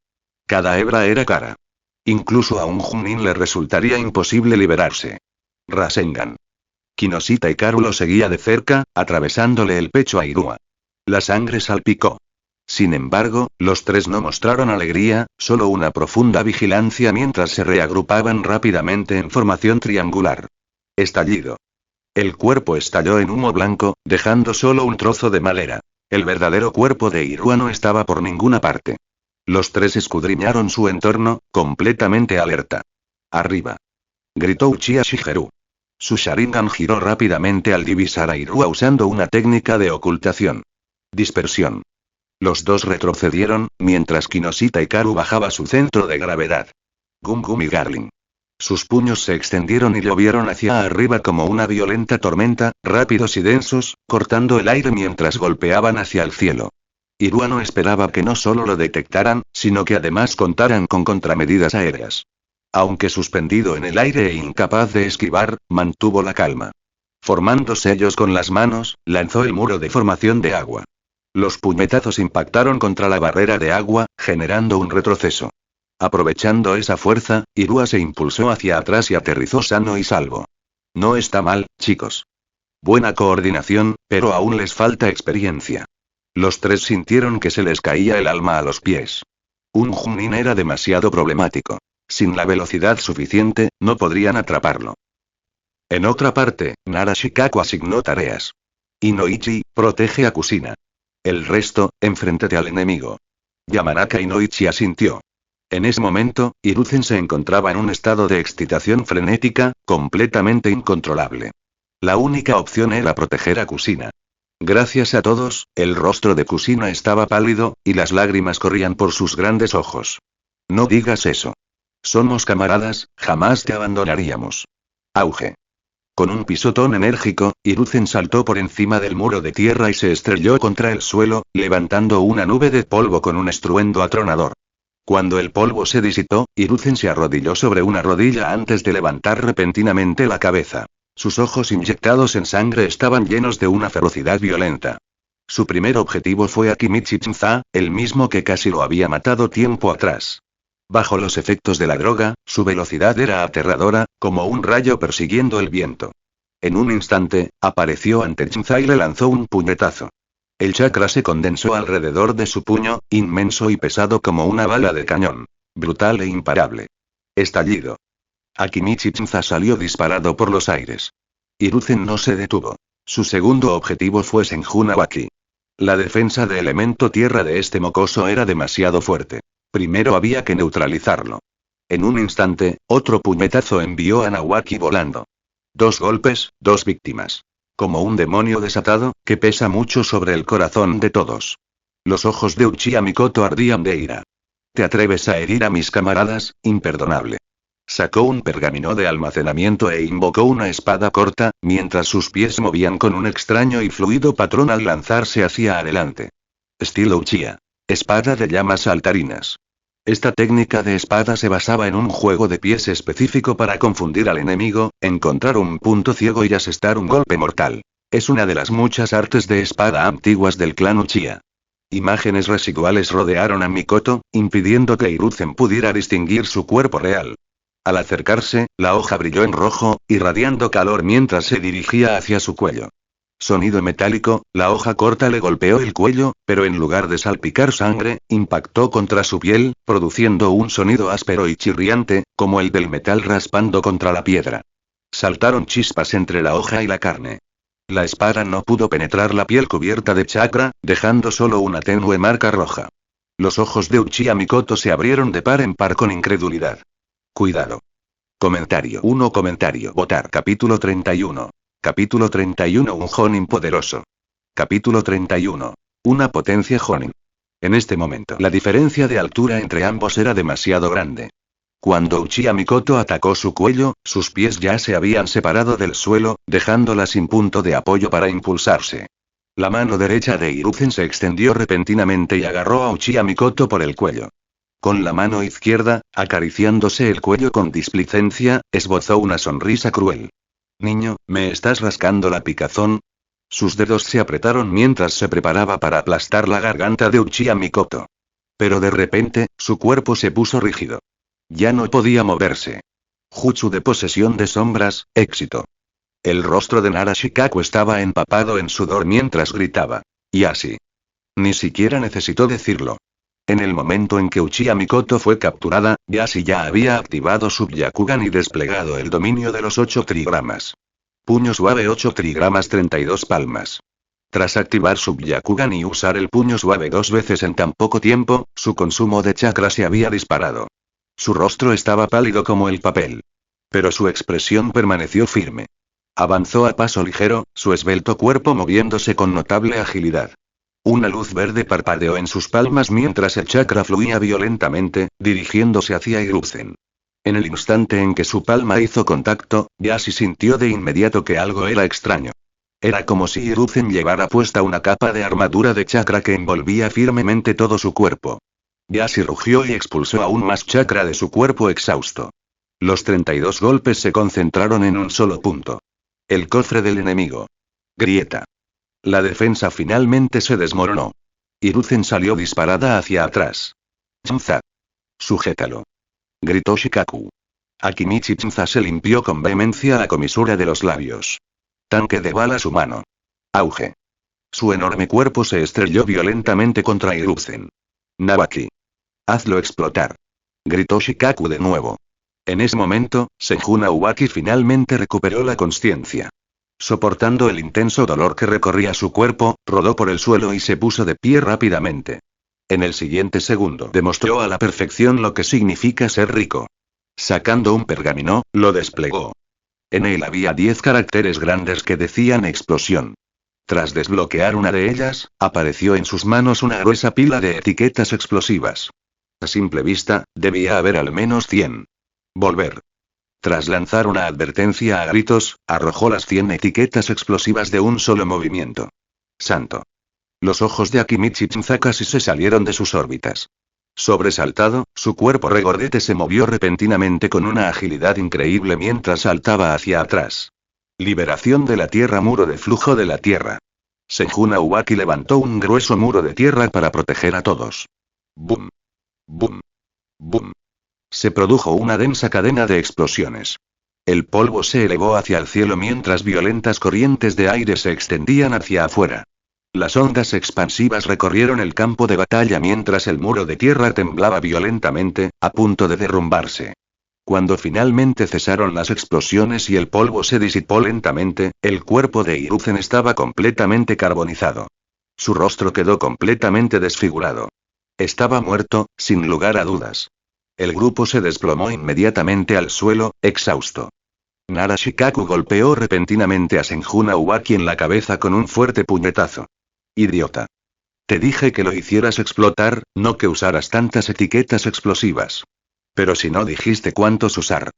Cada hebra era cara. Incluso a un Chunin le resultaría imposible liberarse. Rasengan. Kinoshita Hikaru lo seguía de cerca, atravesándole el pecho a Irua. La sangre salpicó. Sin embargo, los tres no mostraron alegría, solo una profunda vigilancia mientras se reagrupaban rápidamente en formación triangular. Estallido. El cuerpo estalló en humo blanco, dejando solo un trozo de madera. El verdadero cuerpo de Irua no estaba por ninguna parte. Los tres escudriñaron su entorno, completamente alerta. ¡Arriba!, gritó Uchiha Shigeru. Su Sharingan giró rápidamente al divisar a Irua usando una técnica de ocultación. Dispersión. Los dos retrocedieron, mientras Kinoshita Hikaru bajaba su centro de gravedad. Gum Gum y Garling. Sus puños se extendieron y llovieron hacia arriba como una violenta tormenta, rápidos y densos, cortando el aire mientras golpeaban hacia el cielo. Irua no esperaba que no solo lo detectaran, sino que además contaran con contramedidas aéreas. Aunque suspendido en el aire e incapaz de esquivar, mantuvo la calma. Formando sellos con las manos, lanzó el muro de formación de agua. Los puñetazos impactaron contra la barrera de agua, generando un retroceso. Aprovechando esa fuerza, Irua se impulsó hacia atrás y aterrizó sano y salvo. No está mal, chicos. Buena coordinación, pero aún les falta experiencia. Los tres sintieron que se les caía el alma a los pies. Un Chunin era demasiado problemático. Sin la velocidad suficiente, no podrían atraparlo. En otra parte, Nara Shikaku asignó tareas. Inoichi, protege a Kusina. El resto, enfréntate al enemigo. Yamanaka Inoichi asintió. En ese momento, Hiruzen se encontraba en un estado de excitación frenética, completamente incontrolable. La única opción era proteger a Kusina. Gracias a todos, el rostro de Kusina estaba pálido, y las lágrimas corrían por sus grandes ojos. No digas eso. Somos camaradas, jamás te abandonaríamos. Auge. Con un pisotón enérgico, Hiruzen saltó por encima del muro de tierra y se estrelló contra el suelo, levantando una nube de polvo con un estruendo atronador. Cuando el polvo se disipó, Hiruzen se arrodilló sobre una rodilla antes de levantar repentinamente la cabeza. Sus ojos inyectados en sangre estaban llenos de una ferocidad violenta. Su primer objetivo fue Akimichi Chinza, el mismo que casi lo había matado tiempo atrás. Bajo los efectos de la droga, su velocidad era aterradora, como un rayo persiguiendo el viento. En un instante, apareció ante Chinza y le lanzó un puñetazo. El chakra se condensó alrededor de su puño, inmenso y pesado como una bala de cañón. Brutal e imparable. Estallido. Akimichi Chinza salió disparado por los aires. Hiruzen no se detuvo. Su segundo objetivo fue Senjun Awaki. La defensa de elemento tierra de este mocoso era demasiado fuerte. Primero había que neutralizarlo. En un instante, otro puñetazo envió a Nawaki volando. 2 golpes, 2 víctimas. Como un demonio desatado, que pesa mucho sobre el corazón de todos. Los ojos de Uchiha Mikoto ardían de ira. ¿Te atreves a herir a mis camaradas? Imperdonable. Sacó un pergamino de almacenamiento e invocó una espada corta, mientras sus pies movían con un extraño y fluido patrón al lanzarse hacia adelante. Estilo Uchiha. Espada de llamas saltarinas. Esta técnica de espada se basaba en un juego de pies específico para confundir al enemigo, encontrar un punto ciego y asestar un golpe mortal. Es una de las muchas artes de espada antiguas del clan Uchiha. Imágenes residuales rodearon a Mikoto, impidiendo que Hiruzen pudiera distinguir su cuerpo real. Al acercarse, la hoja brilló en rojo, irradiando calor mientras se dirigía hacia su cuello. Sonido metálico, la hoja corta le golpeó el cuello, pero en lugar de salpicar sangre, impactó contra su piel, produciendo un sonido áspero y chirriante, como el del metal raspando contra la piedra. Saltaron chispas entre la hoja y la carne. La espada no pudo penetrar la piel cubierta de chakra, dejando solo una tenue marca roja. Los ojos de Uchiha Mikoto se abrieron de par en par con incredulidad. Cuidado. Comentario 1. Comentario. Votar. Capítulo 31. Capítulo 31. Un Jonin poderoso. Capítulo 31. Una potencia Jonin. En este momento, la diferencia de altura entre ambos era demasiado grande. Cuando Uchiha Mikoto atacó su cuello, sus pies ya se habían separado del suelo, dejándola sin punto de apoyo para impulsarse. La mano derecha de Hiruzen se extendió repentinamente y agarró a Uchiha Mikoto por el cuello. Con la mano izquierda, acariciándose el cuello con displicencia, esbozó una sonrisa cruel. Niño, ¿me estás rascando la picazón? Sus dedos se apretaron mientras se preparaba para aplastar la garganta de Uchiha Mikoto. Pero de repente, su cuerpo se puso rígido. Ya no podía moverse. Jutsu de posesión de sombras, éxito. El rostro de Nara Shikaku estaba empapado en sudor mientras gritaba. Y así. Ni siquiera necesitó decirlo. En el momento en que Uchiha Mikoto fue capturada, Yashi ya había activado su Byakugan y desplegado el dominio de los 8 trigramas. Puño suave 8 trigramas 32 palmas. Tras activar su Byakugan y usar el puño suave 2 veces en tan poco tiempo, su consumo de chakra se había disparado. Su rostro estaba pálido como el papel. Pero su expresión permaneció firme. Avanzó a paso ligero, su esbelto cuerpo moviéndose con notable agilidad. Una luz verde parpadeó en sus palmas mientras el chakra fluía violentamente, dirigiéndose hacia Hiruzen. En el instante en que su palma hizo contacto, Yashi sintió de inmediato que algo era extraño. Era como si Hiruzen llevara puesta una capa de armadura de chakra que envolvía firmemente todo su cuerpo. Yashi rugió y expulsó aún más chakra de su cuerpo exhausto. Los 32 golpes se concentraron en un solo punto. El cofre del enemigo. Grieta. La defensa finalmente se desmoronó. Hiruzen salió disparada hacia atrás. Chunza. Sujétalo. Gritó Shikaku. Akimichi Chunza se limpió con vehemencia la comisura de los labios. Tanque de balas humano. Auge. Su enorme cuerpo se estrelló violentamente contra Hiruzen. Nabaki. Hazlo explotar. Gritó Shikaku de nuevo. En ese momento, Seijuna Ubaki finalmente recuperó la consciencia. Soportando el intenso dolor que recorría su cuerpo, rodó por el suelo y se puso de pie rápidamente. En el siguiente segundo demostró a la perfección lo que significa ser rico. Sacando un pergamino, lo desplegó. En él había 10 caracteres grandes que decían explosión. Tras desbloquear una de ellas, apareció en sus manos una gruesa pila de etiquetas explosivas. A simple vista, debía haber al menos 100. Volver. Tras lanzar una advertencia a gritos, arrojó las 100 etiquetas explosivas de un solo movimiento. Santo. Los ojos de Akimichi Chunza casi se salieron de sus órbitas. Sobresaltado, su cuerpo regordete se movió repentinamente con una agilidad increíble mientras saltaba hacia atrás. Liberación de la tierra, muro de flujo de la tierra. Seijuna Ubaki levantó un grueso muro de tierra para proteger a todos. Boom. Boom. Boom. Se produjo una densa cadena de explosiones. El polvo se elevó hacia el cielo mientras violentas corrientes de aire se extendían hacia afuera. Las ondas expansivas recorrieron el campo de batalla mientras el muro de tierra temblaba violentamente, a punto de derrumbarse. Cuando finalmente cesaron las explosiones y el polvo se disipó lentamente, el cuerpo de Hiruzen estaba completamente carbonizado. Su rostro quedó completamente desfigurado. Estaba muerto, sin lugar a dudas. El grupo se desplomó inmediatamente al suelo, exhausto. Nara Shikaku golpeó repentinamente a Seijuna Ubaki en la cabeza con un fuerte puñetazo. Idiota. Te dije que lo hicieras explotar, no que usaras tantas etiquetas explosivas. Pero si no dijiste cuántos usar.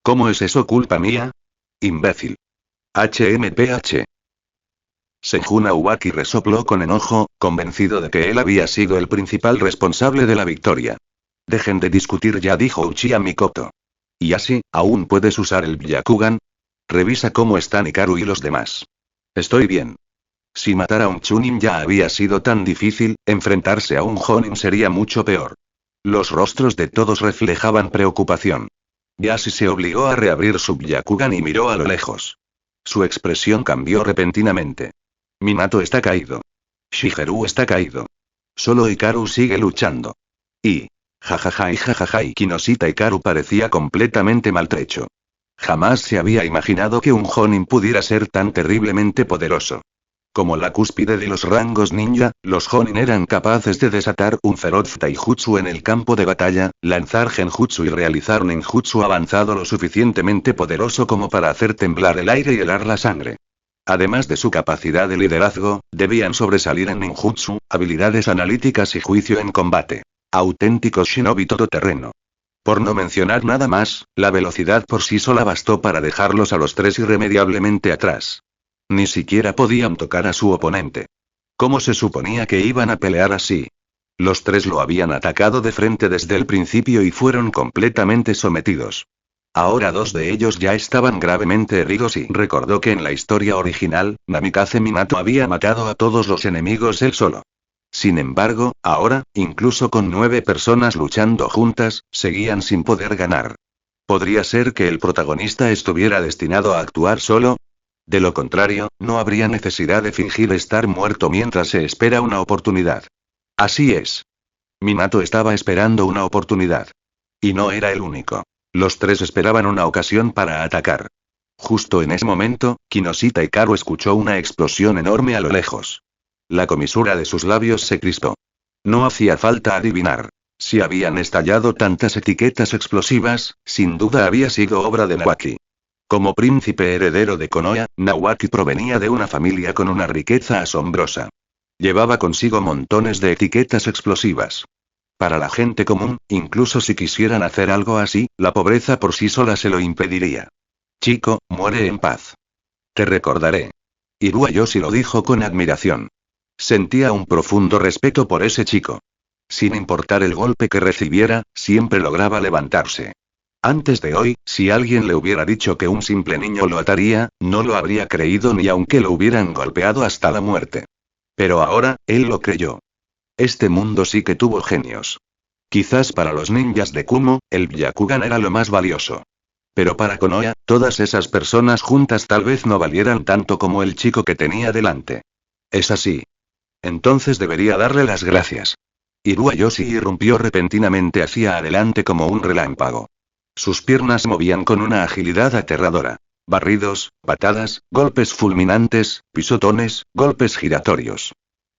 ¿Cómo es eso culpa mía? Imbécil. HMPH. Seijuna Ubaki resopló con enojo, convencido de que él había sido el principal responsable de la victoria. Dejen de discutir ya, dijo Uchiha Mikoto. Y así, ¿aún puedes usar el Byakugan? Revisa cómo están Hikaru y los demás. Estoy bien. Si matar a un Chunin ya había sido tan difícil, enfrentarse a un Jonin sería mucho peor. Los rostros de todos reflejaban preocupación. Yashi se obligó a reabrir su Byakugan y miró a lo lejos. Su expresión cambió repentinamente. Minato está caído. Shigeru está caído. Solo Hikaru sigue luchando. Y... jajaja y Kinoshita Hikaru parecía completamente maltrecho. Jamás se había imaginado que un Jonin pudiera ser tan terriblemente poderoso. Como la cúspide de los rangos ninja, los Jonin eran capaces de desatar un feroz taijutsu en el campo de batalla, lanzar genjutsu y realizar un ninjutsu avanzado lo suficientemente poderoso como para hacer temblar el aire y helar la sangre. Además de su capacidad de liderazgo, debían sobresalir en ninjutsu, habilidades analíticas y juicio en combate. Auténticos shinobi todoterreno. Por no mencionar nada más, la velocidad por sí sola bastó para dejarlos a los tres irremediablemente atrás. Ni siquiera podían tocar a su oponente. ¿Cómo se suponía que iban a pelear así? Los tres lo habían atacado de frente desde el principio y fueron completamente sometidos. Ahora dos de ellos ya estaban gravemente heridos y recordó que en la historia original, Namikaze Minato había matado a todos los enemigos él solo. Sin embargo, ahora, incluso con 9 personas luchando juntas, seguían sin poder ganar. ¿Podría ser que el protagonista estuviera destinado a actuar solo? De lo contrario, no habría necesidad de fingir estar muerto mientras se espera una oportunidad. Así es. Minato estaba esperando una oportunidad. Y no era el único. Los tres esperaban una ocasión para atacar. Justo en ese momento, Kinoshita Hikaru escuchó una explosión enorme a lo lejos. La comisura de sus labios se crispó. No hacía falta adivinar. Si habían estallado tantas etiquetas explosivas, sin duda había sido obra de Nawaki. Como príncipe heredero de Konoha, Nawaki provenía de una familia con una riqueza asombrosa. Llevaba consigo montones de etiquetas explosivas. Para la gente común, incluso si quisieran hacer algo así, la pobreza por sí sola se lo impediría. Chico, muere en paz. Te recordaré. Hirua Yoshi lo dijo con admiración. Sentía un profundo respeto por ese chico. Sin importar el golpe que recibiera, siempre lograba levantarse. Antes de hoy, si alguien le hubiera dicho que un simple niño lo ataría, no lo habría creído ni aunque lo hubieran golpeado hasta la muerte. Pero ahora, él lo creyó. Este mundo sí que tuvo genios. Quizás para los ninjas de Kumo, el Byakugan era lo más valioso. Pero para Konoha, todas esas personas juntas tal vez no valieran tanto como el chico que tenía delante. ¿Es así? Entonces debería darle las gracias. Hirua Yoshi irrumpió repentinamente hacia adelante como un relámpago. Sus piernas movían con una agilidad aterradora. Barridos, patadas, golpes fulminantes, pisotones, golpes giratorios.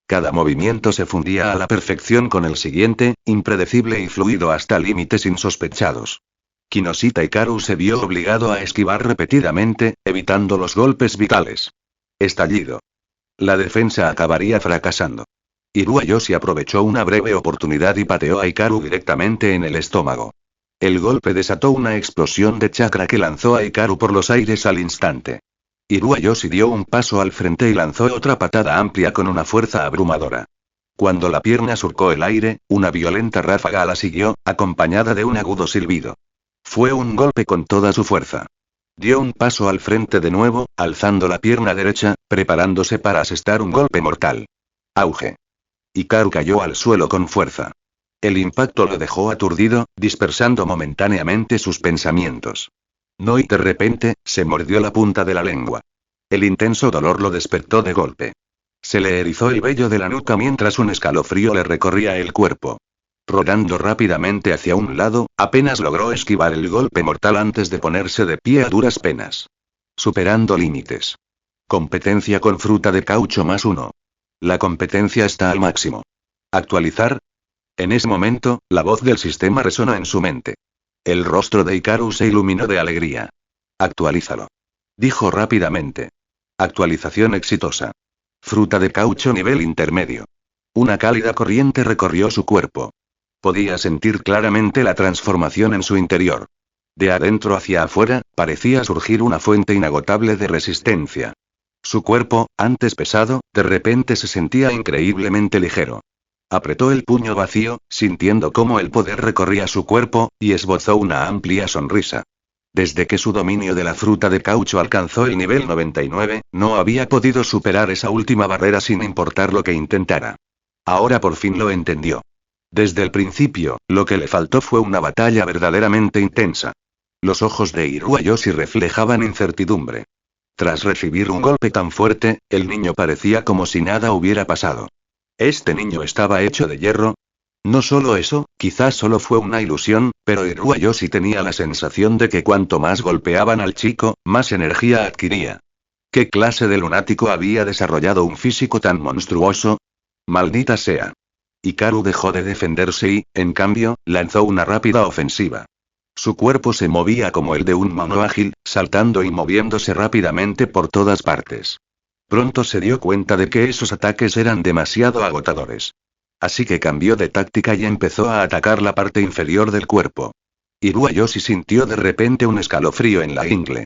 Cada movimiento se fundía a la perfección con el siguiente, impredecible y fluido hasta límites insospechados. Kinoshita Hikaru se vio obligado a esquivar repetidamente, evitando los golpes vitales. Estallido. La defensa acabaría fracasando. Hirua Yoshi aprovechó una breve oportunidad y pateó a Hikaru directamente en el estómago. El golpe desató una explosión de chakra que lanzó a Hikaru por los aires al instante. Hirua Yoshi dio un paso al frente y lanzó otra patada amplia con una fuerza abrumadora. Cuando la pierna surcó el aire, una violenta ráfaga la siguió, acompañada de un agudo silbido. Fue un golpe con toda su fuerza. Dio un paso al frente de nuevo, alzando la pierna derecha, preparándose para asestar un golpe mortal. Auge. Hikaru cayó al suelo con fuerza. El impacto lo dejó aturdido, dispersando momentáneamente sus pensamientos. No y de repente, se mordió la punta de la lengua. El intenso dolor lo despertó de golpe. Se le erizó el vello de la nuca mientras un escalofrío le recorría el cuerpo. Rodando rápidamente hacia un lado, apenas logró esquivar el golpe mortal antes de ponerse de pie a duras penas. Superando límites. Competencia con fruta de caucho +1. La competencia está al máximo. ¿Actualizar? En ese momento, la voz del sistema resonó en su mente. El rostro de Hikaru se iluminó de alegría. Actualízalo. Dijo rápidamente. Actualización exitosa. Fruta de caucho nivel intermedio. Una cálida corriente recorrió su cuerpo. Podía sentir claramente la transformación en su interior. De adentro hacia afuera, parecía surgir una fuente inagotable de resistencia. Su cuerpo, antes pesado, de repente se sentía increíblemente ligero. Apretó el puño vacío, sintiendo cómo el poder recorría su cuerpo, y esbozó una amplia sonrisa. Desde que su dominio de la fruta de caucho alcanzó el nivel 99, no había podido superar esa última barrera sin importar lo que intentara. Ahora por fin lo entendió. Desde el principio, lo que le faltó fue una batalla verdaderamente intensa. Los ojos de Hirua Yoshi reflejaban incertidumbre. Tras recibir un golpe tan fuerte, el niño parecía como si nada hubiera pasado. ¿Este niño estaba hecho de hierro? No solo eso, quizás solo fue una ilusión, pero Hirua Yoshi tenía la sensación de que cuanto más golpeaban al chico, más energía adquiría. ¿Qué clase de lunático había desarrollado un físico tan monstruoso? Maldita sea. Hikaru dejó de defenderse y, en cambio, lanzó una rápida ofensiva. Su cuerpo se movía como el de un mono ágil, saltando y moviéndose rápidamente por todas partes. Pronto se dio cuenta de que esos ataques eran demasiado agotadores. Así que cambió de táctica y empezó a atacar la parte inferior del cuerpo. Hirua Yoshi sintió de repente un escalofrío en la ingle.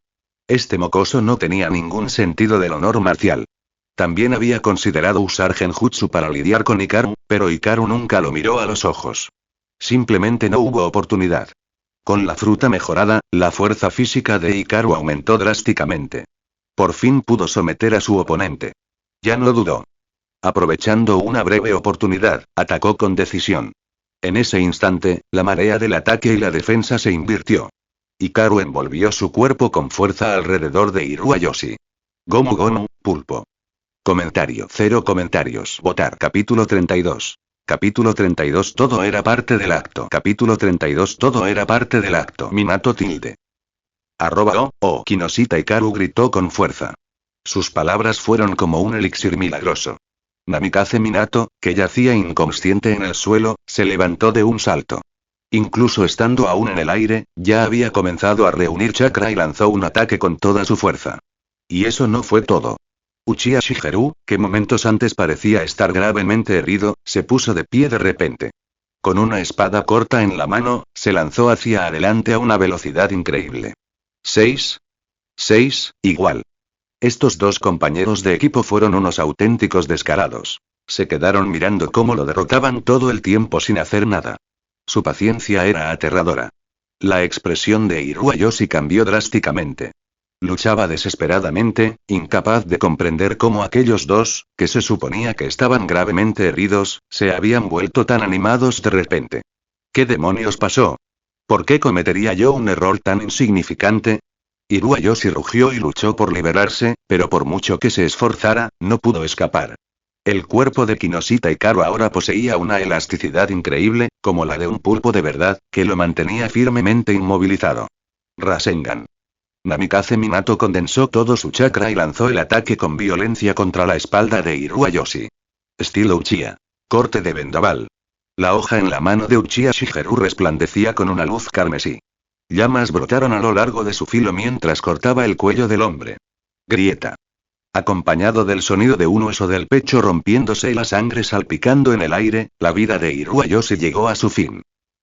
Este mocoso no tenía ningún sentido del honor marcial. También había considerado usar Genjutsu para lidiar con Hikaru, pero Hikaru nunca lo miró a los ojos. Simplemente no hubo oportunidad. Con la fruta mejorada, la fuerza física de Hikaru aumentó drásticamente. Por fin pudo someter a su oponente. Ya no dudó. Aprovechando una breve oportunidad, atacó con decisión. En ese instante, la marea del ataque y la defensa se invirtió. Hikaru envolvió su cuerpo con fuerza alrededor de Iruayoshi. Gomu Gomu, pulpo. Comentario. 0 comentarios. Votar. Capítulo 32. Capítulo 32. Todo era parte del acto. Capítulo 32. Todo era parte del acto. Minato tilde. Kinoshita Hikaru gritó con fuerza. Sus palabras fueron como un elixir milagroso. Namikaze Minato, que yacía inconsciente en el suelo, se levantó de un salto. Incluso estando aún en el aire, ya había comenzado a reunir chakra y lanzó un ataque con toda su fuerza. Y eso no fue todo. Uchiha Shigeru, que momentos antes parecía estar gravemente herido, se puso de pie de repente. Con una espada corta en la mano, se lanzó hacia adelante a una velocidad increíble. 6. Igual. Estos dos compañeros de equipo fueron unos auténticos descarados. Se quedaron mirando cómo lo derrotaban todo el tiempo sin hacer nada. Su paciencia era aterradora. La expresión de Iruayoshi cambió drásticamente. Luchaba desesperadamente, incapaz de comprender cómo aquellos dos, que se suponía que estaban gravemente heridos, se habían vuelto tan animados de repente. ¿Qué demonios pasó? ¿Por qué cometería yo un error tan insignificante? Iruayoshi rugió y luchó por liberarse, pero por mucho que se esforzara, no pudo escapar. El cuerpo de Kinoshita Hikaru ahora poseía una elasticidad increíble, como la de un pulpo de verdad, que lo mantenía firmemente inmovilizado. Rasengan. Namikaze Minato condensó todo su chakra y lanzó el ataque con violencia contra la espalda de Iruayoshi. Estilo Uchiha. Corte de vendaval. La hoja en la mano de Uchiha Shigeru resplandecía con una luz carmesí. Llamas brotaron a lo largo de su filo mientras cortaba el cuello del hombre. Grieta. Acompañado del sonido de un hueso del pecho rompiéndose y la sangre salpicando en el aire, la vida de Iruayoshi llegó a su fin.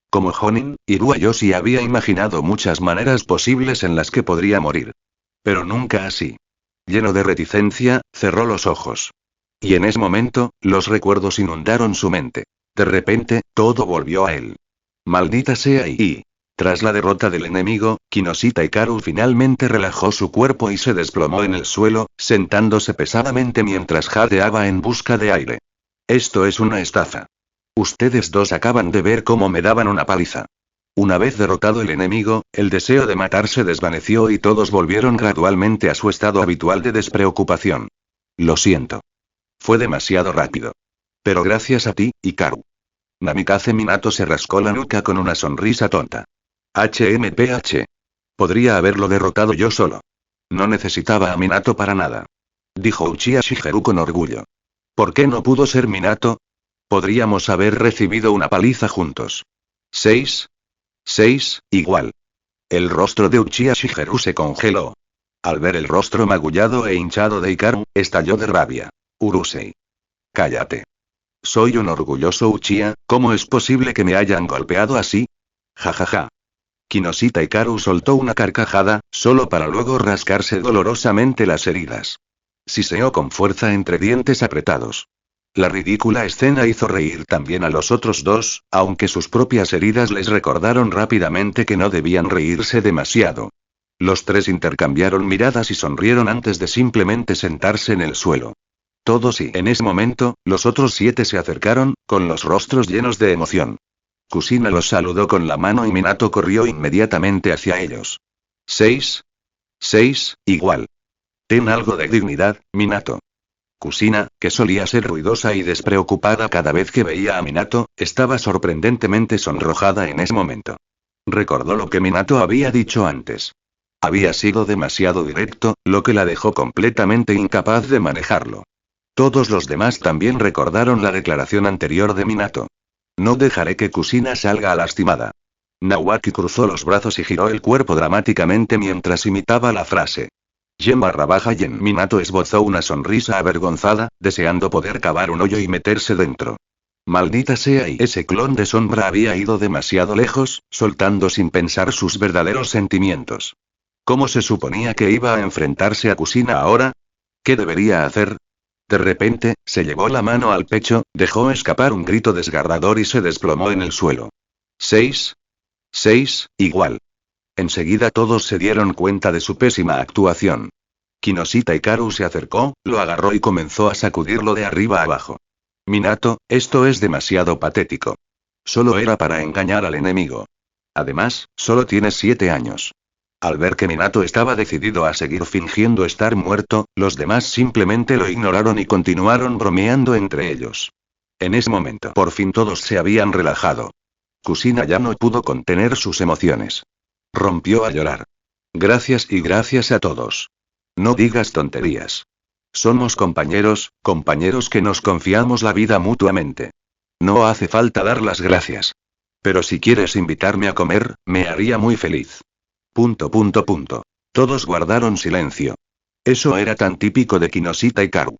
Como Jonin, Iruayoshi había imaginado muchas maneras posibles en las que podría morir. Pero nunca así. Lleno de reticencia, cerró los ojos. Y en ese momento, los recuerdos inundaron su mente. De repente, todo volvió a él. Maldita sea y... Tras la derrota del enemigo, Kinoshita Hikaru finalmente relajó su cuerpo y se desplomó en el suelo, sentándose pesadamente mientras jadeaba en busca de aire. Esto es una estafa. Ustedes dos acaban de ver cómo me daban una paliza. Una vez derrotado el enemigo, el deseo de matar se desvaneció y todos volvieron gradualmente a su estado habitual de despreocupación. Lo siento. Fue demasiado rápido. Pero gracias a ti, Hikaru. Namikaze Minato se rascó la nuca con una sonrisa tonta. HMPH. Podría haberlo derrotado yo solo. No necesitaba a Minato para nada. Dijo Uchiha Shigeru con orgullo. ¿Por qué no pudo ser Minato? Podríamos haber recibido una paliza juntos. 6. Igual. El rostro de Uchiha Shigeru se congeló. Al ver el rostro magullado e hinchado de Hikaru, estalló de rabia. Urusei. Cállate. Soy un orgulloso Uchiha, ¿cómo es posible que me hayan golpeado así? Jajaja. Kinoshita Hikaru soltó una carcajada, solo para luego rascarse dolorosamente las heridas. Siseó con fuerza entre dientes apretados. La ridícula escena hizo reír también a los otros dos, aunque sus propias heridas les recordaron rápidamente que no debían reírse demasiado. Los tres intercambiaron miradas y sonrieron antes de simplemente sentarse en el suelo. Todos y en ese momento, los otros 7 se acercaron, con los rostros llenos de emoción. Kusina los saludó con la mano y Minato corrió inmediatamente hacia ellos. 6. Igual. Ten algo de dignidad, Minato. Kusina, que solía ser ruidosa y despreocupada cada vez que veía a Minato, estaba sorprendentemente sonrojada en ese momento. Recordó lo que Minato había dicho antes. Había sido demasiado directo, lo que la dejó completamente incapaz de manejarlo. Todos los demás también recordaron la declaración anterior de Minato. No dejaré que Kusina salga lastimada. Nawaki cruzó los brazos y giró el cuerpo dramáticamente mientras imitaba la frase. Yen barra baja Yen. Minato esbozó una sonrisa avergonzada, deseando poder cavar un hoyo y meterse dentro. Maldita sea, y ese clon de sombra había ido demasiado lejos, soltando sin pensar sus verdaderos sentimientos. ¿Cómo se suponía que iba a enfrentarse a Kusina ahora? ¿Qué debería hacer? De repente, se llevó la mano al pecho, dejó escapar un grito desgarrador y se desplomó en el suelo. 6. 6, igual. Enseguida todos se dieron cuenta de su pésima actuación. Kinoshita Hikaru se acercó, lo agarró y comenzó a sacudirlo de arriba a abajo. Minato, esto es demasiado patético. Solo era para engañar al enemigo. Además, solo tienes 7 años. Al ver que Minato estaba decidido a seguir fingiendo estar muerto, los demás simplemente lo ignoraron y continuaron bromeando entre ellos. En ese momento, por fin todos se habían relajado. Kushina ya no pudo contener sus emociones. Rompió a llorar. Gracias y gracias a todos. No digas tonterías. Somos compañeros que nos confiamos la vida mutuamente. No hace falta dar las gracias. Pero si quieres invitarme a comer, me haría muy feliz. ... Todos guardaron silencio. Eso era tan típico de Kinoshita Hikaru.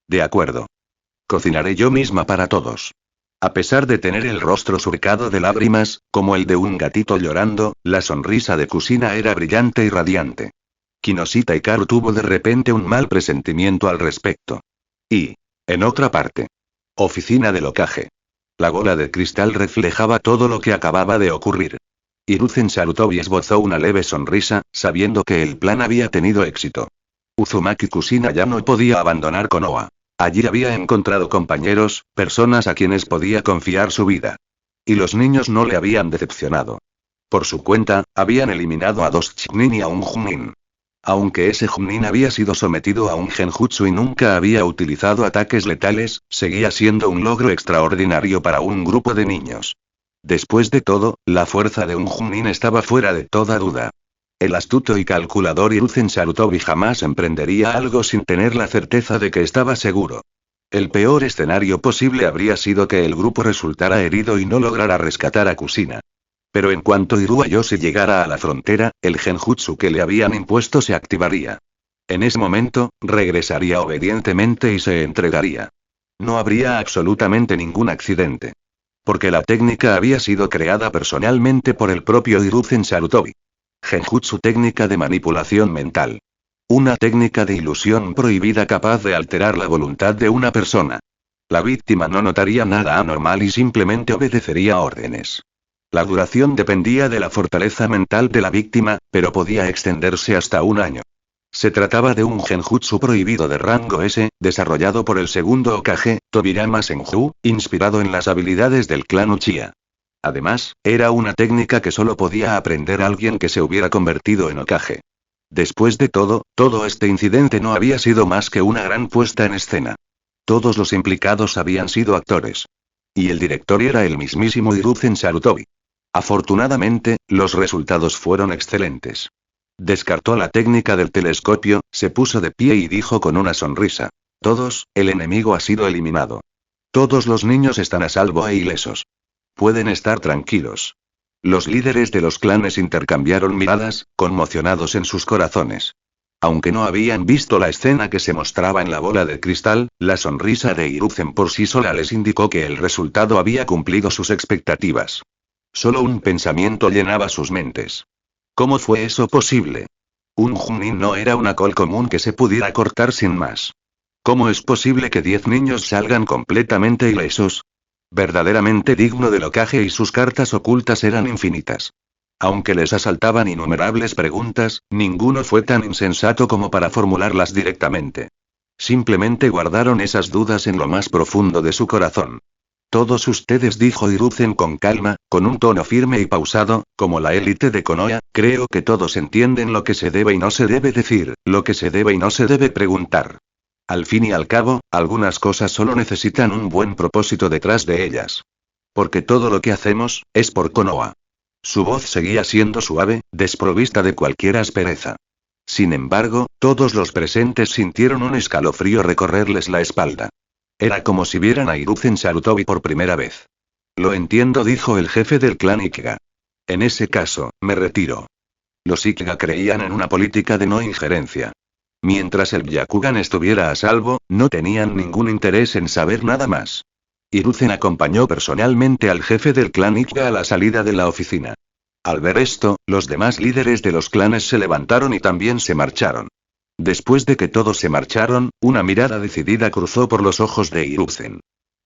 De acuerdo. Cocinaré yo misma para todos. A pesar de tener el rostro surcado de lágrimas, como el de un gatito llorando, la sonrisa de Kushina era brillante y radiante. Kinoshita Hikaru tuvo de repente un mal presentimiento al respecto. Y, en otra parte, oficina del Hokage. La bola de cristal reflejaba todo lo que acababa de ocurrir. Hiruzen Sarutobi esbozó una leve sonrisa, sabiendo que el plan había tenido éxito. Uzumaki Kushina ya no podía abandonar Konoha. Allí había encontrado compañeros, personas a quienes podía confiar su vida. Y los niños no le habían decepcionado. Por su cuenta, habían eliminado a 2 Chunin y a un Chunin. Aunque ese Chunin había sido sometido a un genjutsu y nunca había utilizado ataques letales, seguía siendo un logro extraordinario para un grupo de niños. Después de todo, la fuerza de un Chunin estaba fuera de toda duda. El astuto y calculador Hiruzen Sarutobi jamás emprendería algo sin tener la certeza de que estaba seguro. El peor escenario posible habría sido que el grupo resultara herido y no lograra rescatar a Kushina. Pero en cuanto Iruayose llegara a la frontera, el genjutsu que le habían impuesto se activaría. En ese momento, regresaría obedientemente y se entregaría. No habría absolutamente ningún accidente. Porque la técnica había sido creada personalmente por el propio Hiruzen Sarutobi. Genjutsu, técnica de manipulación mental. Una técnica de ilusión prohibida capaz de alterar la voluntad de una persona. La víctima no notaría nada anormal y simplemente obedecería órdenes. La duración dependía de la fortaleza mental de la víctima, pero podía extenderse hasta 1 año. Se trataba de un genjutsu prohibido de rango S, desarrollado por el segundo Hokage, Tobirama Senju, inspirado en las habilidades del clan Uchiha. Además, era una técnica que solo podía aprender alguien que se hubiera convertido en Hokage. Después de todo este incidente no había sido más que una gran puesta en escena. Todos los implicados habían sido actores. Y el director era el mismísimo Hiruzen Sarutobi. Afortunadamente, los resultados fueron excelentes. Descartó la técnica del telescopio, se puso de pie y dijo con una sonrisa. Todos, el enemigo ha sido eliminado. Todos los niños están a salvo e ilesos. Pueden estar tranquilos. Los líderes de los clanes intercambiaron miradas, conmocionados en sus corazones. Aunque no habían visto la escena que se mostraba en la bola de cristal, la sonrisa de Hiruzen por sí sola les indicó que el resultado había cumplido sus expectativas. Solo un pensamiento llenaba sus mentes. ¿Cómo fue eso posible? Un Chunin no era una col común que se pudiera cortar sin más. ¿Cómo es posible que 10 niños salgan completamente ilesos? Verdaderamente digno del Hokage, y sus cartas ocultas eran infinitas. Aunque les asaltaban innumerables preguntas, ninguno fue tan insensato como para formularlas directamente. Simplemente guardaron esas dudas en lo más profundo de su corazón. Todos ustedes, dijo Hiruzen con calma, con un tono firme y pausado, como la élite de Konoha, creo que todos entienden lo que se debe y no se debe decir, lo que se debe y no se debe preguntar. Al fin y al cabo, algunas cosas solo necesitan un buen propósito detrás de ellas. Porque todo lo que hacemos, es por Konoha. Su voz seguía siendo suave, desprovista de cualquier aspereza. Sin embargo, todos los presentes sintieron un escalofrío recorrerles la espalda. Era como si vieran a Hiruzen Sarutobi por primera vez. Lo entiendo, dijo el jefe del clan Ikiga. En ese caso, me retiro. Los Ikiga creían en una política de no injerencia. Mientras el Byakugan estuviera a salvo, no tenían ningún interés en saber nada más. Hiruzen acompañó personalmente al jefe del clan Ikiga a la salida de la oficina. Al ver esto, los demás líderes de los clanes se levantaron y también se marcharon. Después de que todos se marcharon, una mirada decidida cruzó por los ojos de Hiruzen.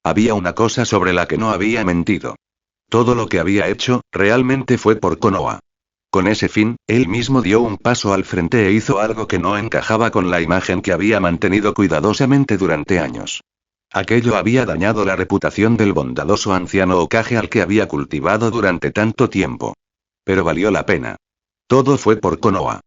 Había una cosa sobre la que no había mentido. Todo lo que había hecho, realmente fue por Konoha. Con ese fin, él mismo dio un paso al frente e hizo algo que no encajaba con la imagen que había mantenido cuidadosamente durante años. Aquello había dañado la reputación del bondadoso anciano Hokage al que había cultivado durante tanto tiempo. Pero valió la pena. Todo fue por Konoha.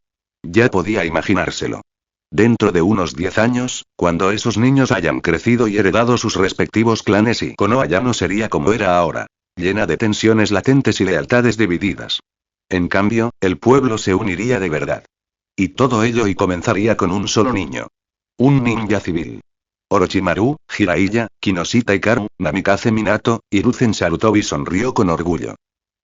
Ya podía imaginárselo. Dentro de unos 10 años, cuando esos niños hayan crecido y heredado sus respectivos clanes y Konoha ya no sería como era ahora, llena de tensiones latentes y lealtades divididas. En cambio, el pueblo se uniría de verdad. Y todo ello y comenzaría con un solo niño. Un ninja civil. Orochimaru, Jiraiya, Kinoshita Hikaru, Namikaze Minato, Hiruzen Sarutobi sonrió con orgullo.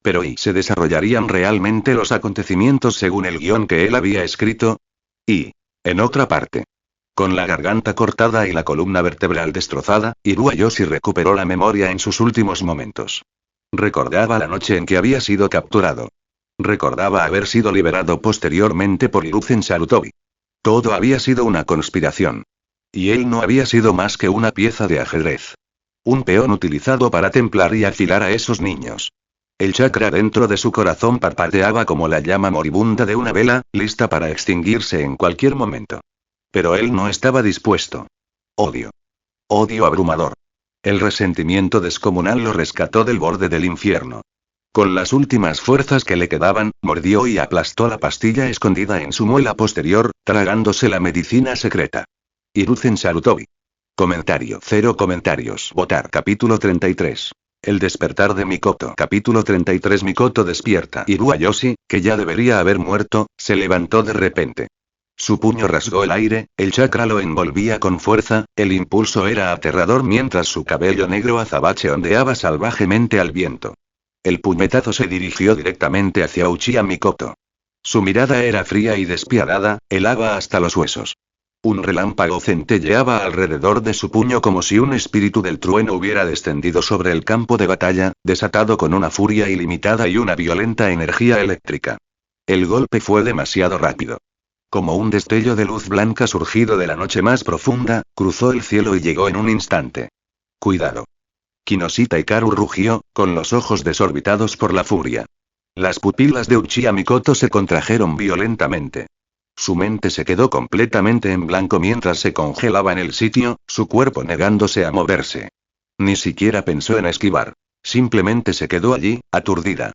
Pero ¿y se desarrollarían realmente los acontecimientos según el guión que él había escrito? Y, en otra parte, con la garganta cortada y la columna vertebral destrozada, Iruayoshi recuperó la memoria en sus últimos momentos. Recordaba la noche en que había sido capturado. Recordaba haber sido liberado posteriormente por Hiruzen Sarutobi. Todo había sido una conspiración. Y él no había sido más que una pieza de ajedrez. Un peón utilizado para templar y afilar a esos niños. El chakra dentro de su corazón parpadeaba como la llama moribunda de una vela, lista para extinguirse en cualquier momento. Pero él no estaba dispuesto. Odio. Odio abrumador. El resentimiento descomunal lo rescató del borde del infierno. Con las últimas fuerzas que le quedaban, mordió y aplastó la pastilla escondida en su muela posterior, tragándose la medicina secreta. Hiruzen Sarutobi. Comentario. 0 comentarios. Votar. Capítulo 33. El despertar de Mikoto. Capítulo 33. Mikoto despierta. Iruayoshi, que ya debería haber muerto, se levantó de repente. Su puño rasgó el aire, el chakra lo envolvía con fuerza, el impulso era aterrador mientras su cabello negro azabache ondeaba salvajemente al viento. El puñetazo se dirigió directamente hacia Uchiha Mikoto. Su mirada era fría y despiadada, helaba hasta los huesos. Un relámpago centelleaba alrededor de su puño como si un espíritu del trueno hubiera descendido sobre el campo de batalla, desatado con una furia ilimitada y una violenta energía eléctrica. El golpe fue demasiado rápido. Como un destello de luz blanca surgido de la noche más profunda, cruzó el cielo y llegó en un instante. Cuidado. Kinoshita Hikaru rugió, con los ojos desorbitados por la furia. Las pupilas de Uchiha Mikoto se contrajeron violentamente. Su mente se quedó completamente en blanco mientras se congelaba en el sitio, su cuerpo negándose a moverse. Ni siquiera pensó en esquivar. Simplemente se quedó allí, aturdida.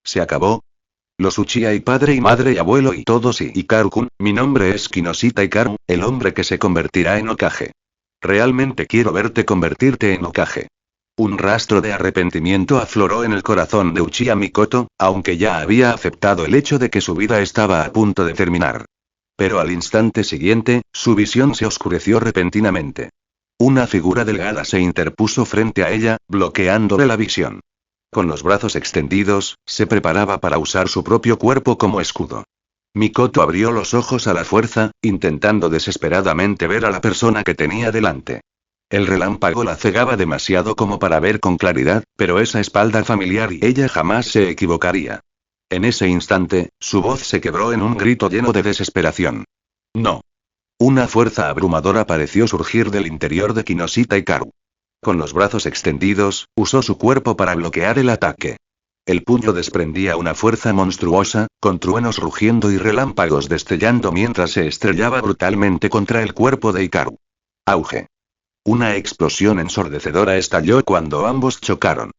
¿Se acabó? Los Uchiha y padre y madre y abuelo y todos y Hikaru-kun, mi nombre es Kinoshita Hikaru, el hombre que se convertirá en Hokage. Realmente quiero verte convertirte en Hokage. Un rastro de arrepentimiento afloró en el corazón de Uchiha Mikoto, aunque ya había aceptado el hecho de que su vida estaba a punto de terminar. Pero al instante siguiente, su visión se oscureció repentinamente. Una figura delgada se interpuso frente a ella, bloqueándole la visión. Con los brazos extendidos, se preparaba para usar su propio cuerpo como escudo. Mikoto abrió los ojos a la fuerza, intentando desesperadamente ver a la persona que tenía delante. El relámpago la cegaba demasiado como para ver con claridad, pero esa espalda familiar y ella jamás se equivocaría. En ese instante, su voz se quebró en un grito lleno de desesperación. No. Una fuerza abrumadora pareció surgir del interior de Kinoshita Hikaru. Con los brazos extendidos, usó su cuerpo para bloquear el ataque. El puño desprendía una fuerza monstruosa, con truenos rugiendo y relámpagos destellando mientras se estrellaba brutalmente contra el cuerpo de Hikaru. Auge. Una explosión ensordecedora estalló cuando ambos chocaron.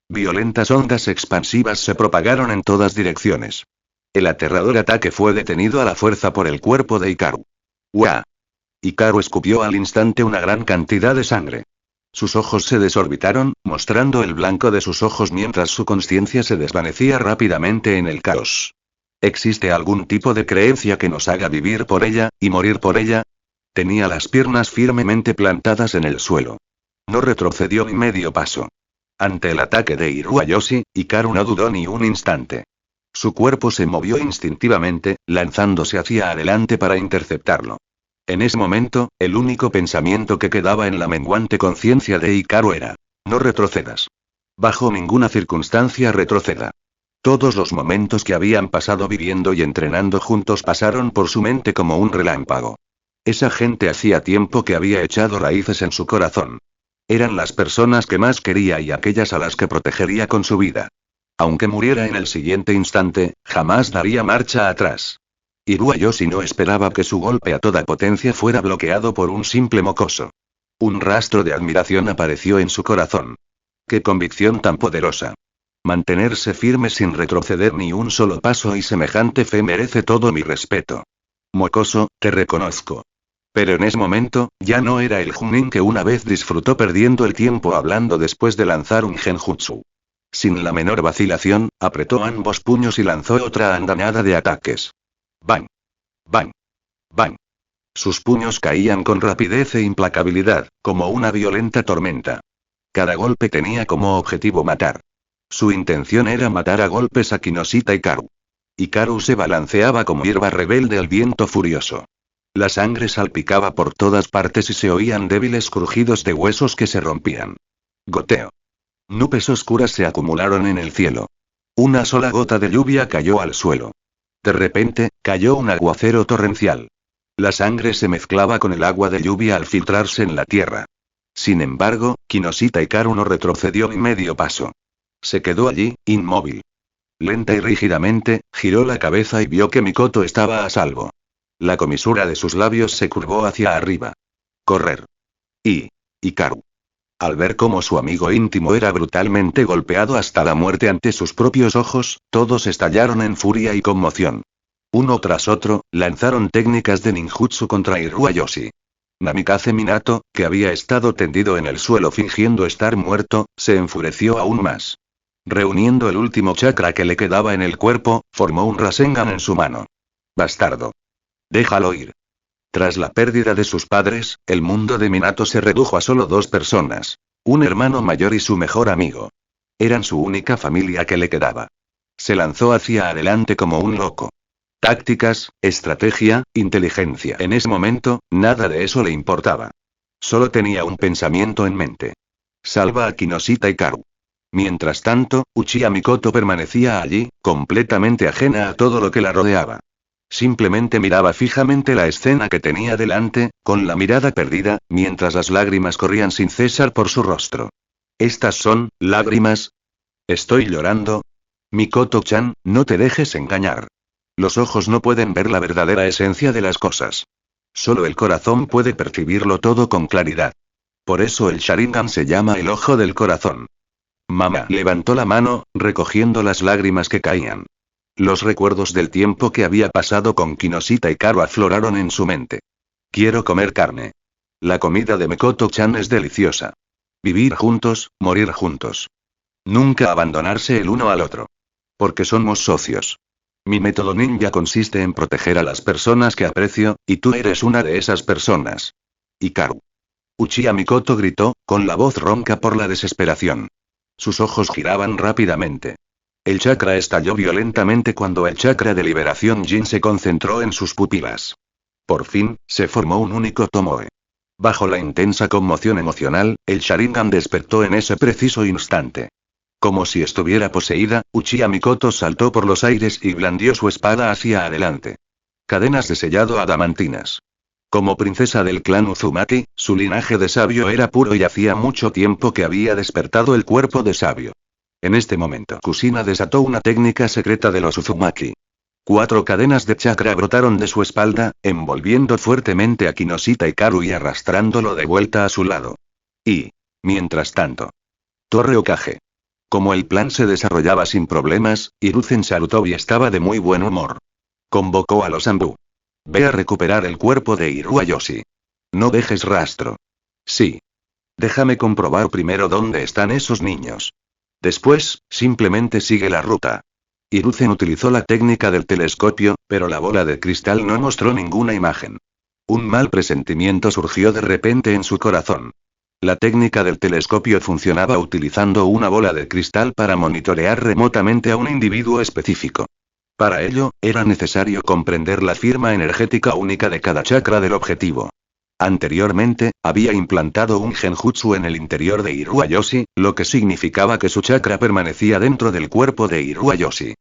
Violentas ondas expansivas se propagaron en todas direcciones. El aterrador ataque fue detenido a la fuerza por el cuerpo de Hikaru. ¡Uah! Hikaru escupió al instante una gran cantidad de sangre. Sus ojos se desorbitaron, mostrando el blanco de sus ojos mientras su conciencia se desvanecía rápidamente en el caos. ¿Existe algún tipo de creencia que nos haga vivir por ella, y morir por ella? Tenía las piernas firmemente plantadas en el suelo. No retrocedió ni medio paso. Ante el ataque de Iruayoshi, Hikaru no dudó ni un instante. Su cuerpo se movió instintivamente, lanzándose hacia adelante para interceptarlo. En ese momento, el único pensamiento que quedaba en la menguante conciencia de Hikaru era: no retrocedas. Bajo ninguna circunstancia retroceda. Todos los momentos que habían pasado viviendo y entrenando juntos pasaron por su mente como un relámpago. Esa gente hacía tiempo que había echado raíces en su corazón. Eran las personas que más quería y aquellas a las que protegería con su vida. Aunque muriera en el siguiente instante, jamás daría marcha atrás. Hiruayoshi no esperaba que su golpe a toda potencia fuera bloqueado por un simple mocoso. Un rastro de admiración apareció en su corazón. ¡Qué convicción tan poderosa! Mantenerse firme sin retroceder ni un solo paso y semejante fe merece todo mi respeto. Mocoso, te reconozco. Pero en ese momento, ya no era el Junin que una vez disfrutó perdiendo el tiempo hablando después de lanzar un genjutsu. Sin la menor vacilación, apretó ambos puños y lanzó otra andanada de ataques. ¡Bang! ¡Bang! ¡Bang! Sus puños caían con rapidez e implacabilidad, como una violenta tormenta. Cada golpe tenía como objetivo matar. Su intención era matar a golpes a Kinoshita Hikaru. Hikaru se balanceaba como hierba rebelde al viento furioso. La sangre salpicaba por todas partes y se oían débiles crujidos de huesos que se rompían. Goteo. Nubes oscuras se acumularon en el cielo. Una sola gota de lluvia cayó al suelo. De repente, cayó un aguacero torrencial. La sangre se mezclaba con el agua de lluvia al filtrarse en la tierra. Sin embargo, Kinoshita Hikaru no retrocedió ni medio paso. Se quedó allí, inmóvil. Lenta y rígidamente, giró la cabeza y vio que Mikoto estaba a salvo. La comisura de sus labios se curvó hacia arriba. Correr. Hikaru. Al ver cómo su amigo íntimo era brutalmente golpeado hasta la muerte ante sus propios ojos, todos estallaron en furia y conmoción. Uno tras otro, lanzaron técnicas de ninjutsu contra Hiruayoshi. Namikaze Minato, que había estado tendido en el suelo fingiendo estar muerto, se enfureció aún más. Reuniendo el último chakra que le quedaba en el cuerpo, formó un Rasengan en su mano. Bastardo. Déjalo ir. Tras la pérdida de sus padres, el mundo de Minato se redujo a solo dos personas. Un hermano mayor y su mejor amigo. Eran su única familia que le quedaba. Se lanzó hacia adelante como un loco. Tácticas, estrategia, inteligencia. En ese momento, nada de eso le importaba. Solo tenía un pensamiento en mente. Salva a Kinoshita Hikaru. Mientras tanto, Uchiha Mikoto permanecía allí, completamente ajena a todo lo que la rodeaba. Simplemente miraba fijamente la escena que tenía delante, con la mirada perdida, mientras las lágrimas corrían sin cesar por su rostro. ¿Estas son lágrimas? ¿Estoy llorando? Mikoto-chan, no te dejes engañar. Los ojos no pueden ver la verdadera esencia de las cosas. Solo el corazón puede percibirlo todo con claridad. Por eso el Sharingan se llama el ojo del corazón. Mamá levantó la mano, recogiendo las lágrimas que caían. Los recuerdos del tiempo que había pasado con Kinoshita Hikaru afloraron en su mente. Quiero comer carne. La comida de Mikoto-chan es deliciosa. Vivir juntos, morir juntos. Nunca abandonarse el uno al otro. Porque somos socios. Mi método ninja consiste en proteger a las personas que aprecio, y tú eres una de esas personas. Hikaru. Uchiha Mikoto gritó, con la voz ronca por la desesperación. Sus ojos giraban rápidamente. El chakra estalló violentamente cuando el chakra de liberación Jin se concentró en sus pupilas. Por fin, se formó un único tomoe. Bajo la intensa conmoción emocional, el Sharingan despertó en ese preciso instante. Como si estuviera poseída, Uchiha Mikoto saltó por los aires y blandió su espada hacia adelante. Cadenas de sellado adamantinas. Como princesa del clan Uzumaki, su linaje de sabio era puro y hacía mucho tiempo que había despertado el cuerpo de sabio. En este momento, Kusina desató una técnica secreta de los Uzumaki. 4 cadenas de chakra brotaron de su espalda, envolviendo fuertemente a Kinoshita Hikaru y arrastrándolo de vuelta a su lado. Mientras tanto, Torre Hokage. Como el plan se desarrollaba sin problemas, Hiruzen Sarutobi estaba de muy buen humor. Convocó a los Anbu. Ve a recuperar el cuerpo de Hiruayoshi. No dejes rastro. Sí. Déjame comprobar primero dónde están esos niños. Después, simplemente sigue la ruta. Hiruzen utilizó la técnica del telescopio, pero la bola de cristal no mostró ninguna imagen. Un mal presentimiento surgió de repente en su corazón. La técnica del telescopio funcionaba utilizando una bola de cristal para monitorear remotamente a un individuo específico. Para ello, era necesario comprender la firma energética única de cada chakra del objetivo. Anteriormente, había implantado un genjutsu en el interior de Hiruayoshi, lo que significaba que su chakra permanecía dentro del cuerpo de Hiruayoshi.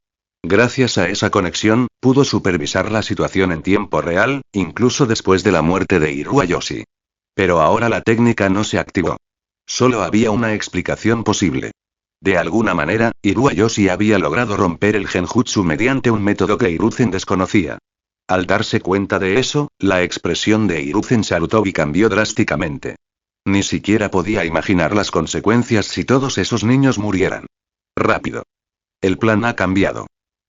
Gracias a esa conexión, pudo supervisar la situación en tiempo real, incluso después de la muerte de Iruayoshi. Pero ahora la técnica no se activó. Solo había una explicación posible. De alguna manera, Iruayoshi había logrado romper el genjutsu mediante un método que Hiruzen desconocía. Al darse cuenta de eso, la expresión de Hiruzen Sarutobi cambió drásticamente. Ni siquiera podía imaginar las consecuencias si todos esos niños murieran. Rápido. El plan ha cambiado.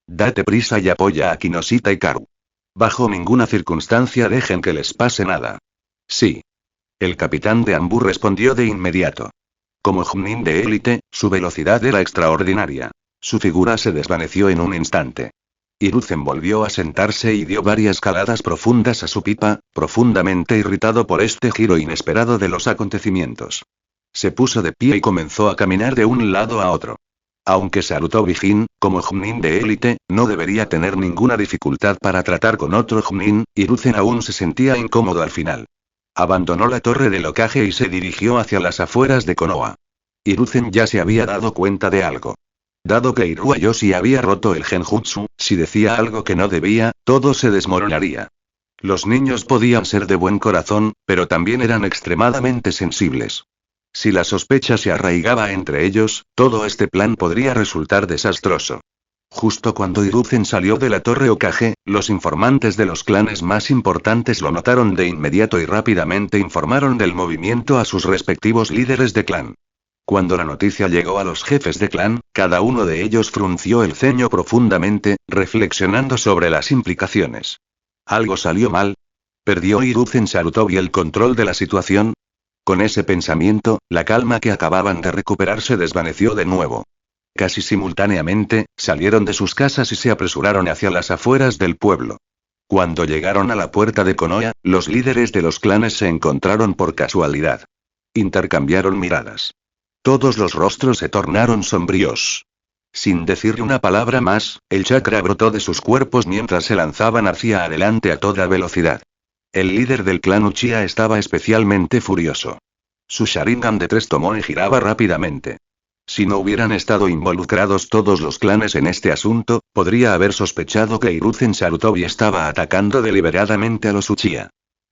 Date prisa y apoya a Kinoshita y Karu. Bajo ninguna circunstancia dejen que les pase nada. Sí. El capitán de Anbu respondió de inmediato. Como Chunin de élite, su velocidad era extraordinaria. Su figura se desvaneció en un instante. Hiruzen volvió a sentarse y dio varias caladas profundas a su pipa, profundamente irritado por este giro inesperado de los acontecimientos. Se puso de pie y comenzó a caminar de un lado a otro. Aunque Sarutobi-jin, como Chunin de élite, no debería tener ninguna dificultad para tratar con otro Chunin, Hiruzen aún se sentía incómodo al final. Abandonó la torre del Hokage y se dirigió hacia las afueras de Konoha. Hiruzen ya se había dado cuenta de algo. Dado que Iruayoshi había roto el genjutsu, si decía algo que no debía, todo se desmoronaría. Los niños podían ser de buen corazón, pero también eran extremadamente sensibles. Si la sospecha se arraigaba entre ellos, todo este plan podría resultar desastroso. Justo cuando Hiruzen salió de la torre Hokage, los informantes de los clanes más importantes lo notaron de inmediato y rápidamente informaron del movimiento a sus respectivos líderes de clan. Cuando la noticia llegó a los jefes de clan, cada uno de ellos frunció el ceño profundamente, reflexionando sobre las implicaciones. ¿Algo salió mal? ¿Perdió Hiruzen Sarutobi el control de la situación? Con ese pensamiento, la calma que acababan de recuperar se desvaneció de nuevo. Casi simultáneamente, salieron de sus casas y se apresuraron hacia las afueras del pueblo. Cuando llegaron a la puerta de Konoha, los líderes de los clanes se encontraron por casualidad. Intercambiaron miradas. Todos los rostros se tornaron sombríos. Sin decir una palabra más, el chakra brotó de sus cuerpos mientras se lanzaban hacia adelante a toda velocidad. El líder del clan Uchiha estaba especialmente furioso. Su Sharingan de 3 Tomoe giraba rápidamente. Si no hubieran estado involucrados todos los clanes en este asunto, podría haber sospechado que Hiruzen Sarutobi estaba atacando deliberadamente a los Uchiha.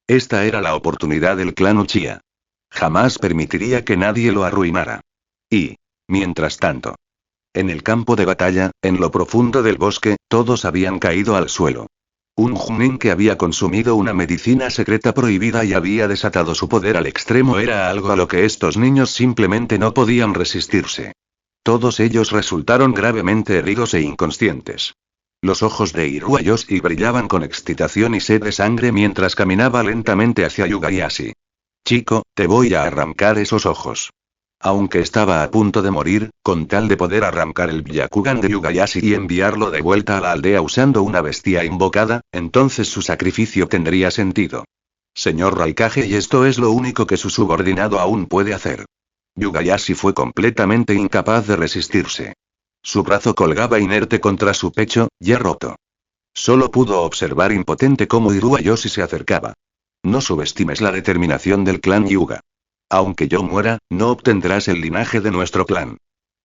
Esta era la oportunidad del clan Uchiha. Jamás permitiría que nadie lo arruinara. Y, mientras tanto, en el campo de batalla, en lo profundo del bosque, todos habían caído al suelo. Un Chunin que había consumido una medicina secreta prohibida y había desatado su poder al extremo era algo a lo que estos niños simplemente no podían resistirse. Todos ellos resultaron gravemente heridos e inconscientes. Los ojos de Iruayoshi brillaban con excitación y sed de sangre mientras caminaba lentamente hacia Yugayashi. Chico, te voy a arrancar esos ojos. Aunque estaba a punto de morir, con tal de poder arrancar el Byakugan de Yugayashi y enviarlo de vuelta a la aldea usando una bestia invocada, entonces su sacrificio tendría sentido. Señor Raikage, y esto es lo único que su subordinado aún puede hacer. Yugayashi fue completamente incapaz de resistirse. Su brazo colgaba inerte contra su pecho, ya roto. Solo pudo observar impotente cómo Iruayoshi se acercaba. No subestimes la determinación del clan Hyuga. Aunque yo muera, no obtendrás el linaje de nuestro clan.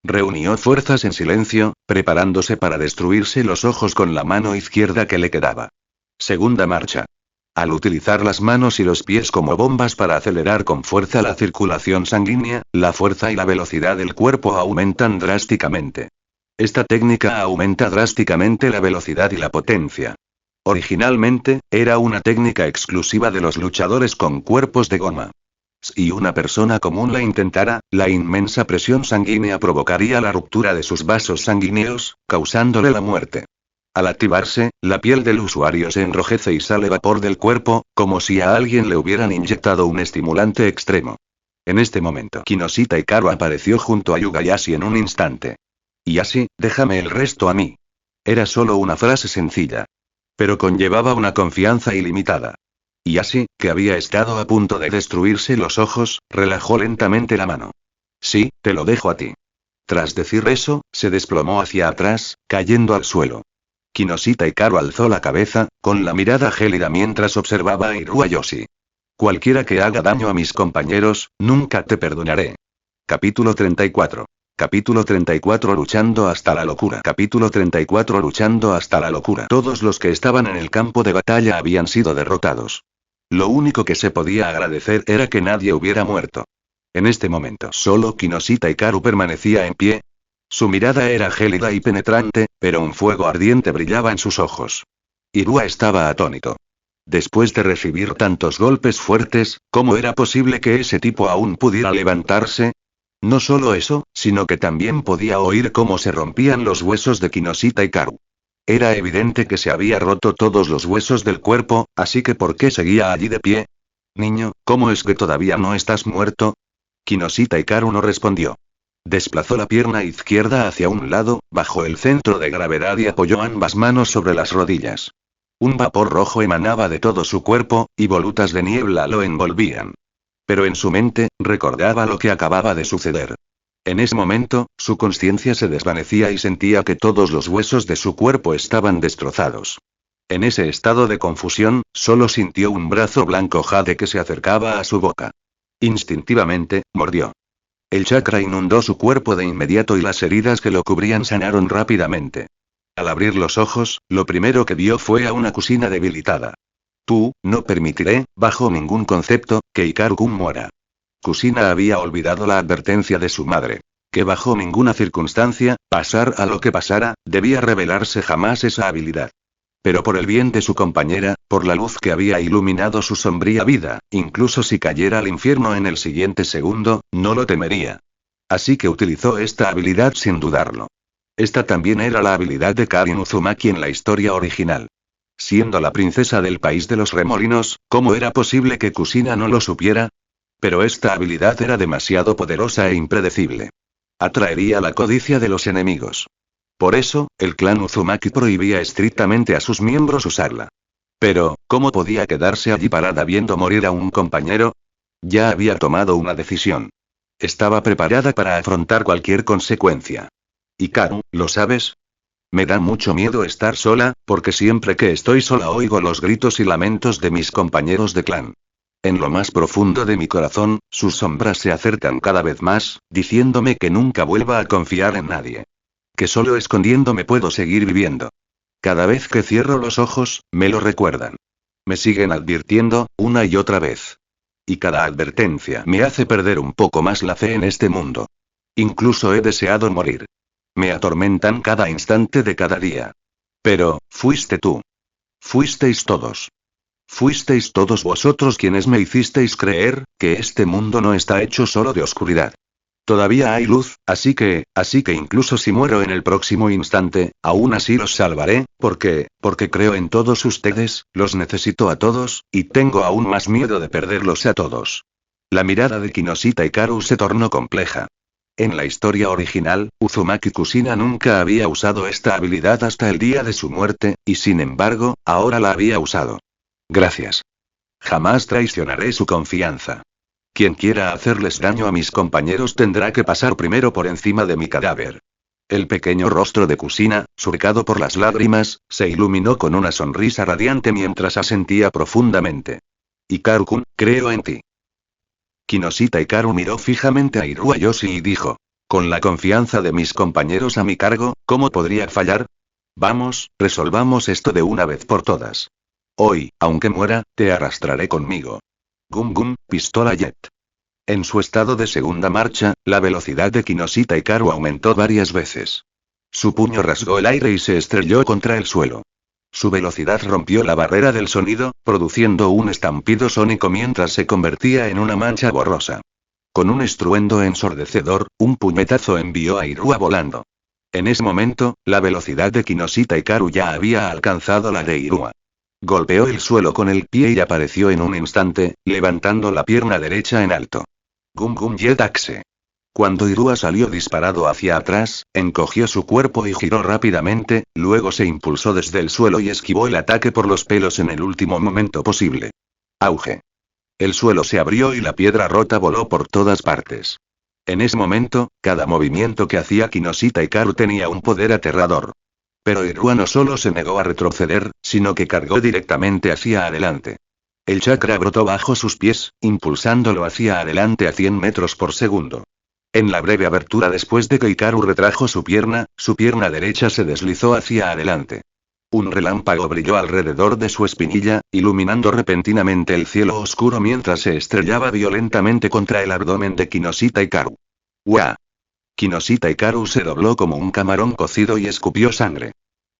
Reunió fuerzas en silencio, preparándose para destruirse los ojos con la mano izquierda que le quedaba. Segunda marcha. Al utilizar las manos y los pies como bombas para acelerar con fuerza la circulación sanguínea, la fuerza y la velocidad del cuerpo aumentan drásticamente. Esta técnica aumenta drásticamente la velocidad y la potencia. Originalmente, era una técnica exclusiva de los luchadores con cuerpos de goma. Si una persona común la intentara, la inmensa presión sanguínea provocaría la ruptura de sus vasos sanguíneos, causándole la muerte. Al activarse, la piel del usuario se enrojece y sale vapor del cuerpo, como si a alguien le hubieran inyectado un estimulante extremo. En este momento, Kinoshita y Karu apareció junto a Yugayashi en un instante. Y así, déjame el resto a mí. Era solo una frase sencilla. Pero conllevaba una confianza ilimitada. Y así, que había estado a punto de destruirse los ojos, relajó lentamente la mano. Sí, te lo dejo a ti. Tras decir eso, se desplomó hacia atrás, cayendo al suelo. Kinoshita y Karu alzó la cabeza, con la mirada gélida mientras observaba a Iruayoshi. Cualquiera que haga daño a mis compañeros, nunca te perdonaré. Capítulo 34. Capítulo 34 Luchando hasta la locura. Capítulo 34 Luchando hasta la locura. Todos los que estaban en el campo de batalla habían sido derrotados. Lo único que se podía agradecer era que nadie hubiera muerto. En este momento solo Kinoshita Hikaru permanecía en pie. Su mirada era gélida y penetrante, pero un fuego ardiente brillaba en sus ojos. Hirua estaba atónito. Después de recibir tantos golpes fuertes, ¿cómo era posible que ese tipo aún pudiera levantarse? No solo eso, sino que también podía oír cómo se rompían los huesos de Kinoshita Hikaru. Era evidente que se había roto todos los huesos del cuerpo, así que ¿por qué seguía allí de pie? Niño, ¿cómo es que todavía no estás muerto? Kinoshita Hikaru no respondió. Desplazó la pierna izquierda hacia un lado, bajó el centro de gravedad y apoyó ambas manos sobre las rodillas. Un vapor rojo emanaba de todo su cuerpo, y volutas de niebla lo envolvían. Pero en su mente, recordaba lo que acababa de suceder. En ese momento, su conciencia se desvanecía y sentía que todos los huesos de su cuerpo estaban destrozados. En ese estado de confusión, solo sintió un brazo blanco jade que se acercaba a su boca. Instintivamente, mordió. El chakra inundó su cuerpo de inmediato y las heridas que lo cubrían sanaron rápidamente. Al abrir los ojos, lo primero que vio fue a una Kushina debilitada. No permitiré, bajo ningún concepto, que Hikaru-kun muera. Kushina había olvidado la advertencia de su madre. Que bajo ninguna circunstancia, pasar a lo que pasara, debía revelarse jamás esa habilidad. Pero por el bien de su compañera, por la luz que había iluminado su sombría vida, incluso si cayera al infierno en el siguiente segundo, no lo temería. Así que utilizó esta habilidad sin dudarlo. Esta también era la habilidad de Karin Uzumaki en la historia original. Siendo la princesa del país de los remolinos, ¿cómo era posible que Kushina no lo supiera? Pero esta habilidad era demasiado poderosa e impredecible. Atraería la codicia de los enemigos. Por eso, el clan Uzumaki prohibía estrictamente a sus miembros usarla. Pero, ¿cómo podía quedarse allí parada viendo morir a un compañero? Ya había tomado una decisión. Estaba preparada para afrontar cualquier consecuencia. Hikaru, ¿lo sabes? Me da mucho miedo estar sola, porque siempre que estoy sola oigo los gritos y lamentos de mis compañeros de clan. En lo más profundo de mi corazón, sus sombras se acercan cada vez más, diciéndome que nunca vuelva a confiar en nadie. Que solo escondiéndome puedo seguir viviendo. Cada vez que cierro los ojos, me lo recuerdan. Me siguen advirtiendo, una y otra vez. Y cada advertencia me hace perder un poco más la fe en este mundo. Incluso he deseado morir. Me atormentan cada instante de cada día. Pero, fuiste tú. Fuisteis todos. Fuisteis todos vosotros quienes me hicisteis creer, que este mundo no está hecho solo de oscuridad. Todavía hay luz, así que incluso si muero en el próximo instante, aún así los salvaré, porque creo en todos ustedes, los necesito a todos, y tengo aún más miedo de perderlos a todos. La mirada de Kinoshita Hikaru se tornó compleja. En la historia original, Uzumaki Kushina nunca había usado esta habilidad hasta el día de su muerte, y sin embargo, ahora la había usado. Gracias. Jamás traicionaré su confianza. Quien quiera hacerles daño a mis compañeros tendrá que pasar primero por encima de mi cadáver. El pequeño rostro de Kushina, surcado por las lágrimas, se iluminó con una sonrisa radiante mientras asentía profundamente. Hikaru-kun, creo en ti. Kinoshita Hikaru miró fijamente a Hirua Yoshi y dijo: con la confianza de mis compañeros a mi cargo, ¿cómo podría fallar? Vamos, resolvamos esto de una vez por todas. Hoy, aunque muera, te arrastraré conmigo. Gum Gum, pistola jet. En su estado de segunda marcha, la velocidad de Kinoshita Hikaru aumentó varias veces. Su puño rasgó el aire y se estrelló contra el suelo. Su velocidad rompió la barrera del sonido, produciendo un estampido sónico mientras se convertía en una mancha borrosa. Con un estruendo ensordecedor, un puñetazo envió a Hirua volando. En ese momento, la velocidad de Kinoshita Hikaru ya había alcanzado la de Hirua. Golpeó el suelo con el pie y apareció en un instante, levantando la pierna derecha en alto. Gum Gum Jet Axe. Cuando Hirua salió disparado hacia atrás, encogió su cuerpo y giró rápidamente, luego se impulsó desde el suelo y esquivó el ataque por los pelos en el último momento posible. Auge. El suelo se abrió y la piedra rota voló por todas partes. En ese momento, cada movimiento que hacía Kinoshita Hikaru tenía un poder aterrador. Pero Hirua no solo se negó a retroceder, sino que cargó directamente hacia adelante. El chakra brotó bajo sus pies, impulsándolo hacia adelante a 100 metros por segundo. En la breve abertura después de que Hikaru retrajo su pierna derecha se deslizó hacia adelante. Un relámpago brilló alrededor de su espinilla, iluminando repentinamente el cielo oscuro mientras se estrellaba violentamente contra el abdomen de Kinoshita Hikaru. ¡Uah! Kinoshita Hikaru se dobló como un camarón cocido y escupió sangre.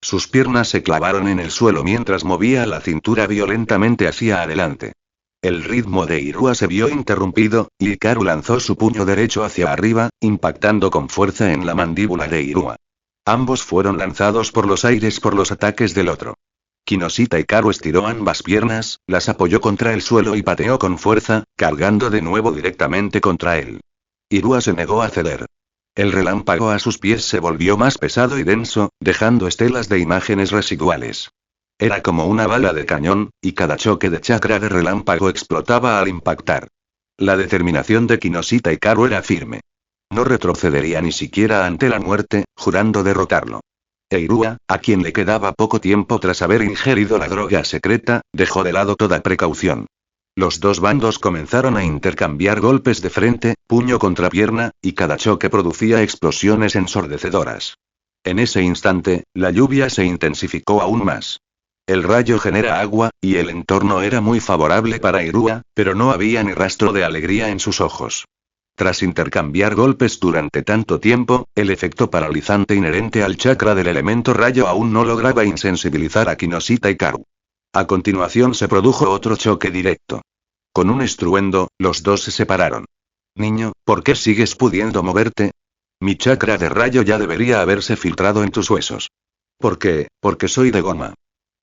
Sus piernas se clavaron en el suelo mientras movía la cintura violentamente hacia adelante. El ritmo de Irua se vio interrumpido, y Hikaru lanzó su puño derecho hacia arriba, impactando con fuerza en la mandíbula de Irua. Ambos fueron lanzados por los aires por los ataques del otro. Kinoshita Hikaru estiró ambas piernas, las apoyó contra el suelo y pateó con fuerza, cargando de nuevo directamente contra él. Irua se negó a ceder. El relámpago a sus pies se volvió más pesado y denso, dejando estelas de imágenes residuales. Era como una bala de cañón, y cada choque de chakra de relámpago explotaba al impactar. La determinación de Kinoshita Hikaru era firme. No retrocedería ni siquiera ante la muerte, jurando derrotarlo. Irua, a quien le quedaba poco tiempo tras haber ingerido la droga secreta, dejó de lado toda precaución. Los dos bandos comenzaron a intercambiar golpes de frente, puño contra pierna, y cada choque producía explosiones ensordecedoras. En ese instante, la lluvia se intensificó aún más. El rayo genera agua, y el entorno era muy favorable para Irua, pero no había ni rastro de alegría en sus ojos. Tras intercambiar golpes durante tanto tiempo, el efecto paralizante inherente al chakra del elemento rayo aún no lograba insensibilizar a Kinoshita Hikaru. A continuación se produjo otro choque directo. Con un estruendo, los dos se separaron. Niño, ¿por qué sigues pudiendo moverte? Mi chakra de rayo ya debería haberse filtrado en tus huesos. ¿Por qué? Porque soy de goma.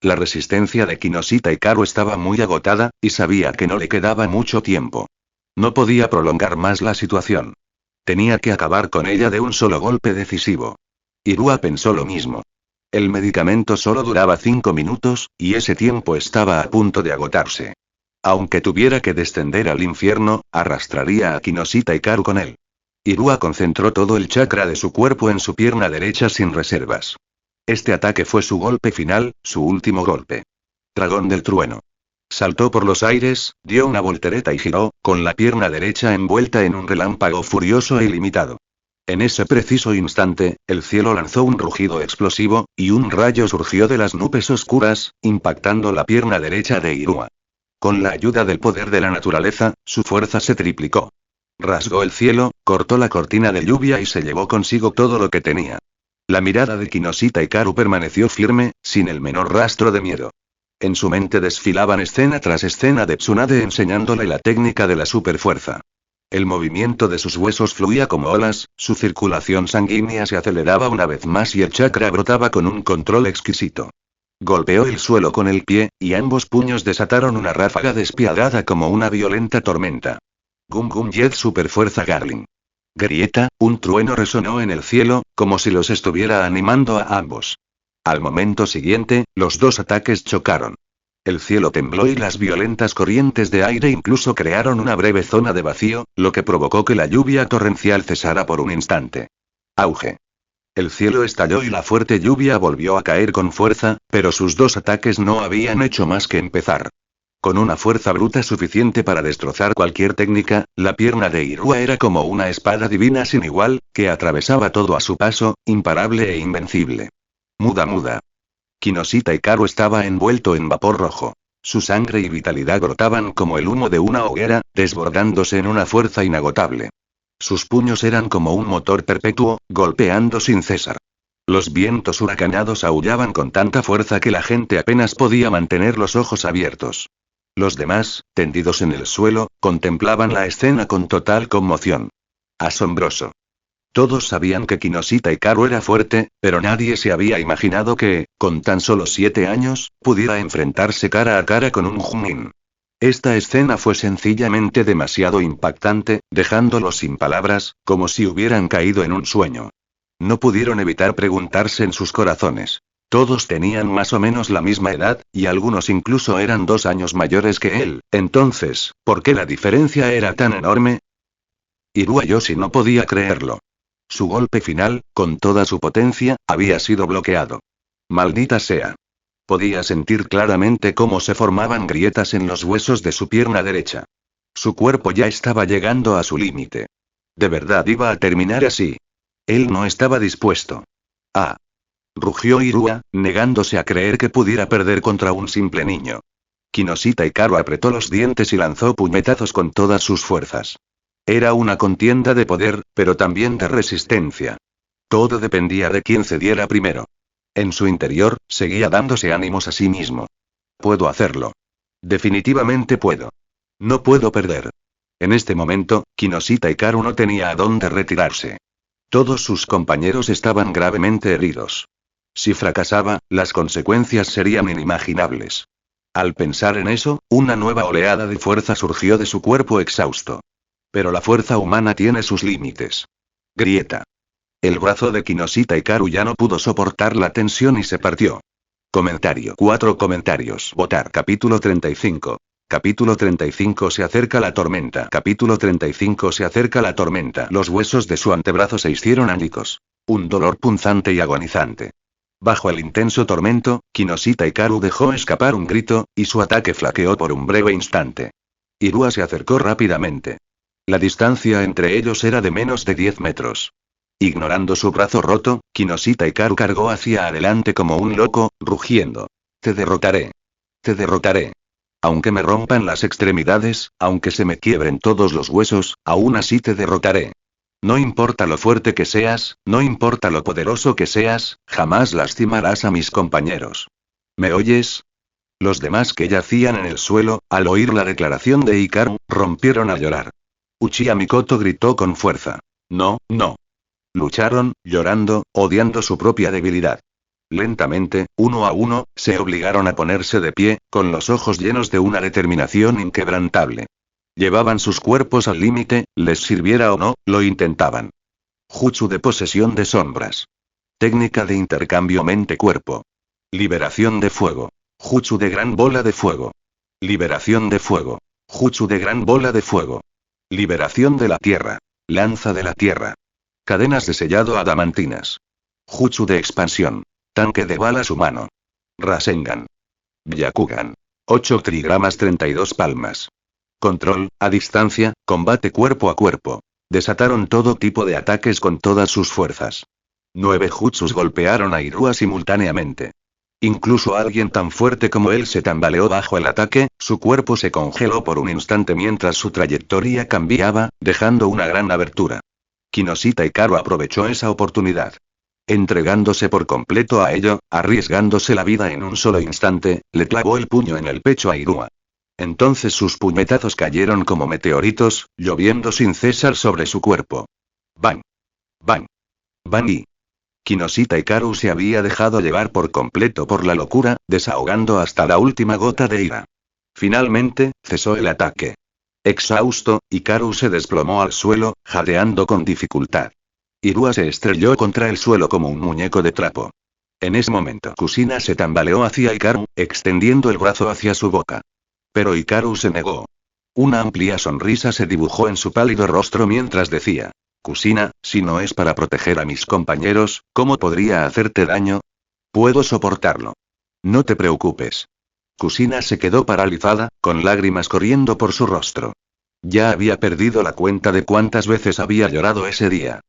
La resistencia de Kinoshita Hikaru estaba muy agotada, y sabía que no le quedaba mucho tiempo. No podía prolongar más la situación. Tenía que acabar con ella de un solo golpe decisivo. Irua pensó lo mismo. El medicamento solo duraba 5 minutos, y ese tiempo estaba a punto de agotarse. Aunque tuviera que descender al infierno, arrastraría a Kinoshita Hikaru con él. Irua concentró todo el chakra de su cuerpo en su pierna derecha sin reservas. Este ataque fue su golpe final, su último golpe. Dragón del trueno. Saltó por los aires, dio una voltereta y giró, con la pierna derecha envuelta en un relámpago furioso e ilimitado. En ese preciso instante, el cielo lanzó un rugido explosivo, y un rayo surgió de las nubes oscuras, impactando la pierna derecha de Irua. Con la ayuda del poder de la naturaleza, su fuerza se triplicó. Rasgó el cielo, cortó la cortina de lluvia y se llevó consigo todo lo que tenía. La mirada de Kinoshita Hikaru permaneció firme, sin el menor rastro de miedo. En su mente desfilaban escena tras escena de Tsunade enseñándole la técnica de la superfuerza. El movimiento de sus huesos fluía como olas, su circulación sanguínea se aceleraba una vez más y el chakra brotaba con un control exquisito. Golpeó el suelo con el pie, y ambos puños desataron una ráfaga despiadada como una violenta tormenta. Gum Gum Jet Superfuerza Garling. Grieta, un trueno resonó en el cielo, como si los estuviera animando a ambos. Al momento siguiente, los dos ataques chocaron. El cielo tembló y las violentas corrientes de aire incluso crearon una breve zona de vacío, lo que provocó que la lluvia torrencial cesara por un instante. Auge. El cielo estalló y la fuerte lluvia volvió a caer con fuerza, pero sus dos ataques no habían hecho más que empezar. Con una fuerza bruta suficiente para destrozar cualquier técnica, la pierna de Irua era como una espada divina sin igual, que atravesaba todo a su paso, imparable e invencible. Muda. Kinoshita Hikaru estaba envuelto en vapor rojo. Su sangre y vitalidad brotaban como el humo de una hoguera, desbordándose en una fuerza inagotable. Sus puños eran como un motor perpetuo, golpeando sin cesar. Los vientos huracanados aullaban con tanta fuerza que la gente apenas podía mantener los ojos abiertos. Los demás, tendidos en el suelo, contemplaban la escena con total conmoción. Asombroso. Todos sabían que Kinoshita Hikaru era fuerte, pero nadie se había imaginado que, con tan solo 7 años, pudiera enfrentarse cara a cara con un Chunin. Esta escena fue sencillamente demasiado impactante, dejándolos sin palabras, como si hubieran caído en un sueño. No pudieron evitar preguntarse en sus corazones. Todos tenían más o menos la misma edad, y algunos incluso eran 2 años mayores que él. Entonces, ¿por qué la diferencia era tan enorme? Irua Yoshi no podía creerlo. Su golpe final, con toda su potencia, había sido bloqueado. Maldita sea. Podía sentir claramente cómo se formaban grietas en los huesos de su pierna derecha. Su cuerpo ya estaba llegando a su límite. ¿De verdad iba a terminar así? Él no estaba dispuesto. Ah. Rugió Irua, negándose a creer que pudiera perder contra un simple niño. Kinoshita Hikaru apretó los dientes y lanzó puñetazos con todas sus fuerzas. Era una contienda de poder, pero también de resistencia. Todo dependía de quién cediera primero. En su interior, seguía dándose ánimos a sí mismo. Puedo hacerlo. Definitivamente puedo. No puedo perder. En este momento, Kinoshita Hikaru no tenía a dónde retirarse. Todos sus compañeros estaban gravemente heridos. Si fracasaba, las consecuencias serían inimaginables. Al pensar en eso, una nueva oleada de fuerza surgió de su cuerpo exhausto. Pero la fuerza humana tiene sus límites. Grieta. El brazo de Kinoshita Hikaru ya no pudo soportar la tensión y se partió. Comentario. 4 comentarios. Votar. Capítulo 35. Capítulo 35. Se acerca la tormenta. Capítulo 35. Se acerca la tormenta. Los huesos de su antebrazo se hicieron añicos. Un dolor punzante y agonizante. Bajo el intenso tormento, Kinoshita Hikaru dejó escapar un grito, y su ataque flaqueó por un breve instante. Irua se acercó rápidamente. La distancia entre ellos era de menos de 10 metros. Ignorando su brazo roto, Kinoshita Hikaru cargó hacia adelante como un loco, rugiendo. Te derrotaré. Te derrotaré. Aunque me rompan las extremidades, aunque se me quiebren todos los huesos, aún así te derrotaré. No importa lo fuerte que seas, no importa lo poderoso que seas, jamás lastimarás a mis compañeros. ¿Me oyes? Los demás que yacían en el suelo, al oír la declaración de Hikaru, rompieron a llorar. Uchiha Mikoto gritó con fuerza. No, no. Lucharon, llorando, odiando su propia debilidad. Lentamente, uno a uno, se obligaron a ponerse de pie, con los ojos llenos de una determinación inquebrantable. Llevaban sus cuerpos al límite, les sirviera o no, lo intentaban. Jutsu de posesión de sombras. Técnica de intercambio mente-cuerpo. Liberación de fuego. Jutsu de gran bola de fuego. Liberación de fuego. Jutsu de gran bola de fuego. Liberación de la tierra. Lanza de la tierra. Cadenas de sellado adamantinas. Jutsu de expansión. Tanque de balas humano. Rasengan. Byakugan. 8 trigramas 32 palmas. Control, a distancia, combate cuerpo a cuerpo. Desataron todo tipo de ataques con todas sus fuerzas. 9 jutsus golpearon a Irua simultáneamente. Incluso alguien tan fuerte como él se tambaleó bajo el ataque, su cuerpo se congeló por un instante mientras su trayectoria cambiaba, dejando una gran abertura. Kinoshita Hikaru aprovechó esa oportunidad. Entregándose por completo a ello, arriesgándose la vida en un solo instante, le clavó el puño en el pecho a Irua. Entonces sus puñetazos cayeron como meteoritos, lloviendo sin cesar sobre su cuerpo. ¡Bang! ¡Bang! ¡Bang! Y Kinoshita Hikaru se había dejado llevar por completo por la locura, desahogando hasta la última gota de ira. Finalmente, cesó el ataque. Exhausto, Hikaru se desplomó al suelo, jadeando con dificultad. Irua se estrelló contra el suelo como un muñeco de trapo. En ese momento, Kushina se tambaleó hacia Hikaru, extendiendo el brazo hacia su boca. Pero Hikaru se negó. Una amplia sonrisa se dibujó en su pálido rostro mientras decía: Kushina, si no es para proteger a mis compañeros, ¿cómo podría hacerte daño? Puedo soportarlo. No te preocupes. Kushina se quedó paralizada, con lágrimas corriendo por su rostro. Ya había perdido la cuenta de cuántas veces había llorado ese día.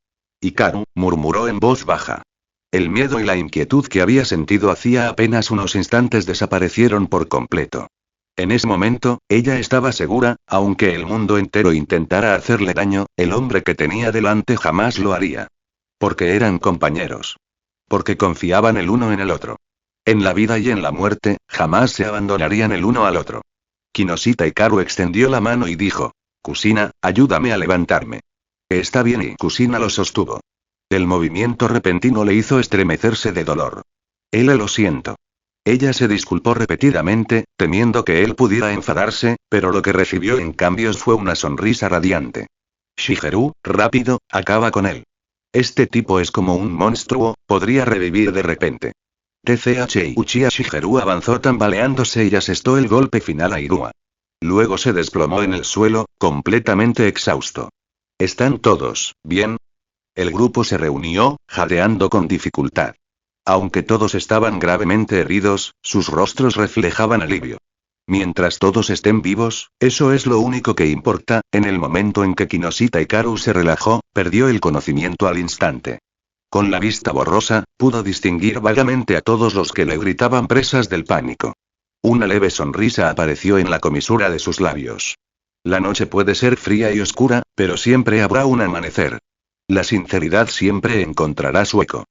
Hikaru, murmuró en voz baja. El miedo y la inquietud que había sentido hacía apenas unos instantes desaparecieron por completo. En ese momento, ella estaba segura, aunque el mundo entero intentara hacerle daño, el hombre que tenía delante jamás lo haría. Porque eran compañeros. Porque confiaban el uno en el otro. En la vida y en la muerte, jamás se abandonarían el uno al otro. Kinoshita Hikaru extendió la mano y dijo: Kushina, ayúdame a levantarme. Está bien, y Kushina lo sostuvo. El movimiento repentino le hizo estremecerse de dolor. Lo siento. Ella se disculpó repetidamente, temiendo que él pudiera enfadarse, pero lo que recibió en cambio fue una sonrisa radiante. Shigeru, rápido, acaba con él. Este tipo es como un monstruo, podría revivir de repente. TCH y Uchiha Shigeru avanzó tambaleándose y asestó el golpe final a Irua. Luego se desplomó en el suelo, completamente exhausto. ¿Están todos bien? El grupo se reunió, jadeando con dificultad. Aunque todos estaban gravemente heridos, sus rostros reflejaban alivio. Mientras todos estén vivos, eso es lo único que importa. En el momento en que Kinoshita Hikaru se relajó, perdió el conocimiento al instante. Con la vista borrosa, pudo distinguir vagamente a todos los que le gritaban presas del pánico. Una leve sonrisa apareció en la comisura de sus labios. La noche puede ser fría y oscura, pero siempre habrá un amanecer. La sinceridad siempre encontrará su eco.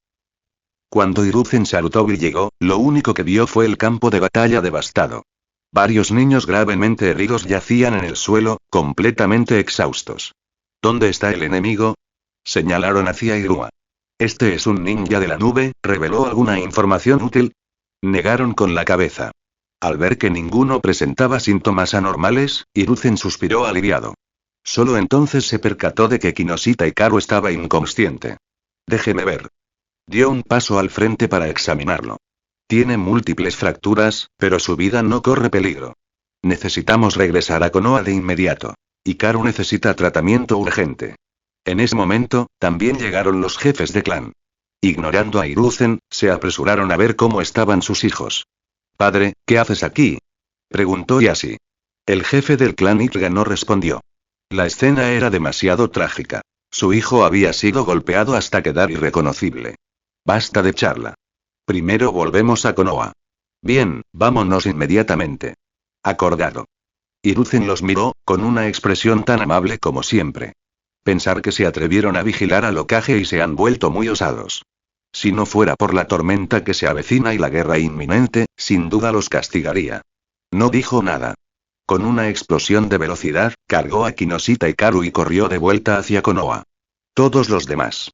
Cuando Hiruzen Sarutobi llegó, lo único que vio fue el campo de batalla devastado. Varios niños gravemente heridos yacían en el suelo, completamente exhaustos. ¿Dónde está el enemigo? Señalaron hacia Irua. Este es un ninja de la nube, ¿reveló alguna información útil? Negaron con la cabeza. Al ver que ninguno presentaba síntomas anormales, Hiruzen suspiró aliviado. Solo entonces se percató de que Kinoshita Hikaru estaba inconsciente. Déjeme ver. Dio un paso al frente para examinarlo. Tiene múltiples fracturas, pero su vida no corre peligro. Necesitamos regresar a Konoha de inmediato. Hikaru necesita tratamiento urgente. En ese momento, también llegaron los jefes de clan. Ignorando a Hiruzen, se apresuraron a ver cómo estaban sus hijos. «Padre, ¿qué haces aquí?», preguntó Yashi. El jefe del clan Itsuga no respondió. La escena era demasiado trágica. Su hijo había sido golpeado hasta quedar irreconocible. Basta de charla. Primero volvemos a Konoha. Bien, vámonos inmediatamente. Acordado. Hiruzen los miró, con una expresión tan amable como siempre. Pensar que se atrevieron a vigilar al Hokage y se han vuelto muy osados. Si no fuera por la tormenta que se avecina y la guerra inminente, sin duda los castigaría. No dijo nada. Con una explosión de velocidad, cargó a Kinoshita Hikaru y corrió de vuelta hacia Konoha. Todos los demás.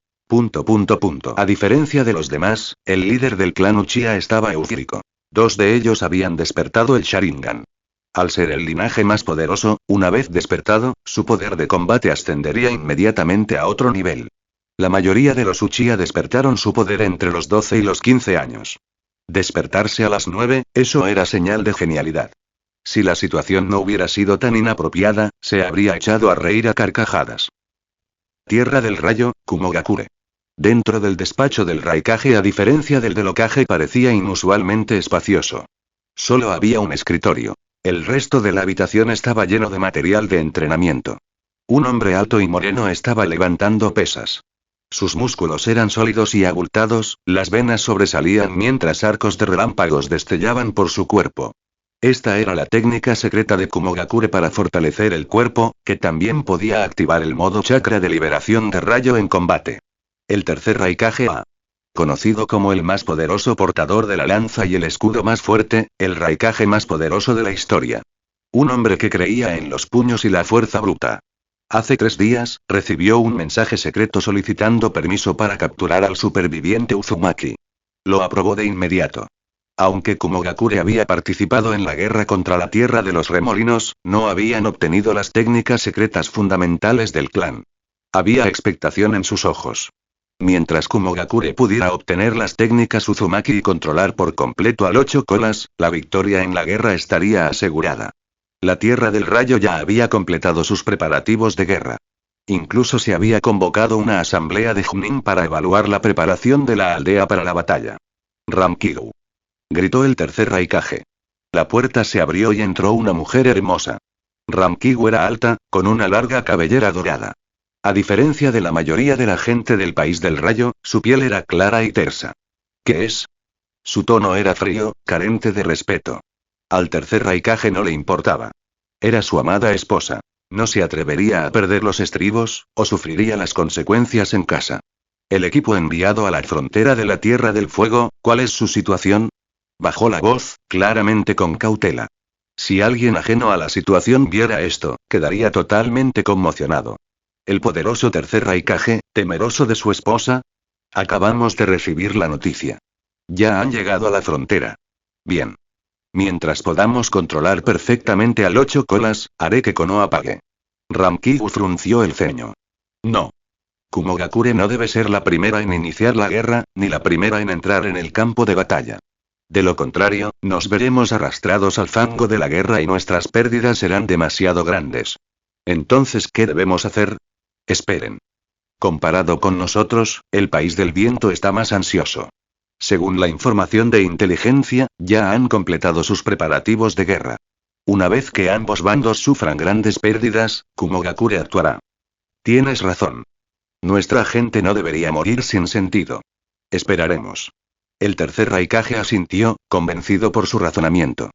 A diferencia de los demás, el líder del clan Uchiha estaba eufórico. 2 de ellos habían despertado el Sharingan. Al ser el linaje más poderoso, una vez despertado, su poder de combate ascendería inmediatamente a otro nivel. La mayoría de los Uchiha despertaron su poder entre los 12 y los 15 años. Despertarse a las 9, eso era señal de genialidad. Si la situación no hubiera sido tan inapropiada, se habría echado a reír a carcajadas. Tierra del Rayo, Kumogakure. Dentro del despacho del Raikage, a diferencia del Hokage, parecía inusualmente espacioso. Solo había un escritorio. El resto de la habitación estaba lleno de material de entrenamiento. Un hombre alto y moreno estaba levantando pesas. Sus músculos eran sólidos y abultados, las venas sobresalían mientras arcos de relámpagos destellaban por su cuerpo. Esta era la técnica secreta de Kumogakure para fortalecer el cuerpo, que también podía activar el modo chakra de liberación de rayo en combate. El tercer Raikage ha conocido como el más poderoso portador de la lanza y el escudo más fuerte, el Raikage más poderoso de la historia. Un hombre que creía en los puños y la fuerza bruta. Hace 3 días, recibió un mensaje secreto solicitando permiso para capturar al superviviente Uzumaki. Lo aprobó de inmediato. Aunque Kumogakure había participado en la guerra contra la Tierra de los Remolinos, no habían obtenido las técnicas secretas fundamentales del clan. Había expectación en sus ojos. Mientras Kumogakure pudiera obtener las técnicas Uzumaki y controlar por completo al 8 colas, la victoria en la guerra estaría asegurada. La Tierra del Rayo ya había completado sus preparativos de guerra. Incluso se había convocado una asamblea de Chunin para evaluar la preparación de la aldea para la batalla. «Ramkiru», gritó el tercer Raikage. La puerta se abrió y entró una mujer hermosa. Ramkiru era alta, con una larga cabellera dorada. A diferencia de la mayoría de la gente del país del rayo, su piel era clara y tersa. ¿Qué es? Su tono era frío, carente de respeto. Al tercer Raikage no le importaba. Era su amada esposa. No se atrevería a perder los estribos, o sufriría las consecuencias en casa. El equipo enviado a la frontera de la Tierra del Fuego, ¿cuál es su situación? Bajó la voz, claramente con cautela. Si alguien ajeno a la situación viera esto, quedaría totalmente conmocionado. El poderoso tercer Raikage, temeroso de su esposa. Acabamos de recibir la noticia. Ya han llegado a la frontera. Bien. Mientras podamos controlar perfectamente al 8 colas, haré que Konoha pague. Ramkiru frunció el ceño. No. Kumogakure no debe ser la primera en iniciar la guerra, ni la primera en entrar en el campo de batalla. De lo contrario, nos veremos arrastrados al fango de la guerra y nuestras pérdidas serán demasiado grandes. Entonces, ¿qué debemos hacer? Esperen. Comparado con nosotros, el país del viento está más ansioso. Según la información de inteligencia, ya han completado sus preparativos de guerra. Una vez que ambos bandos sufran grandes pérdidas, Kumogakure actuará. Tienes razón. Nuestra gente no debería morir sin sentido. Esperaremos. El tercer Raikage asintió, convencido por su razonamiento.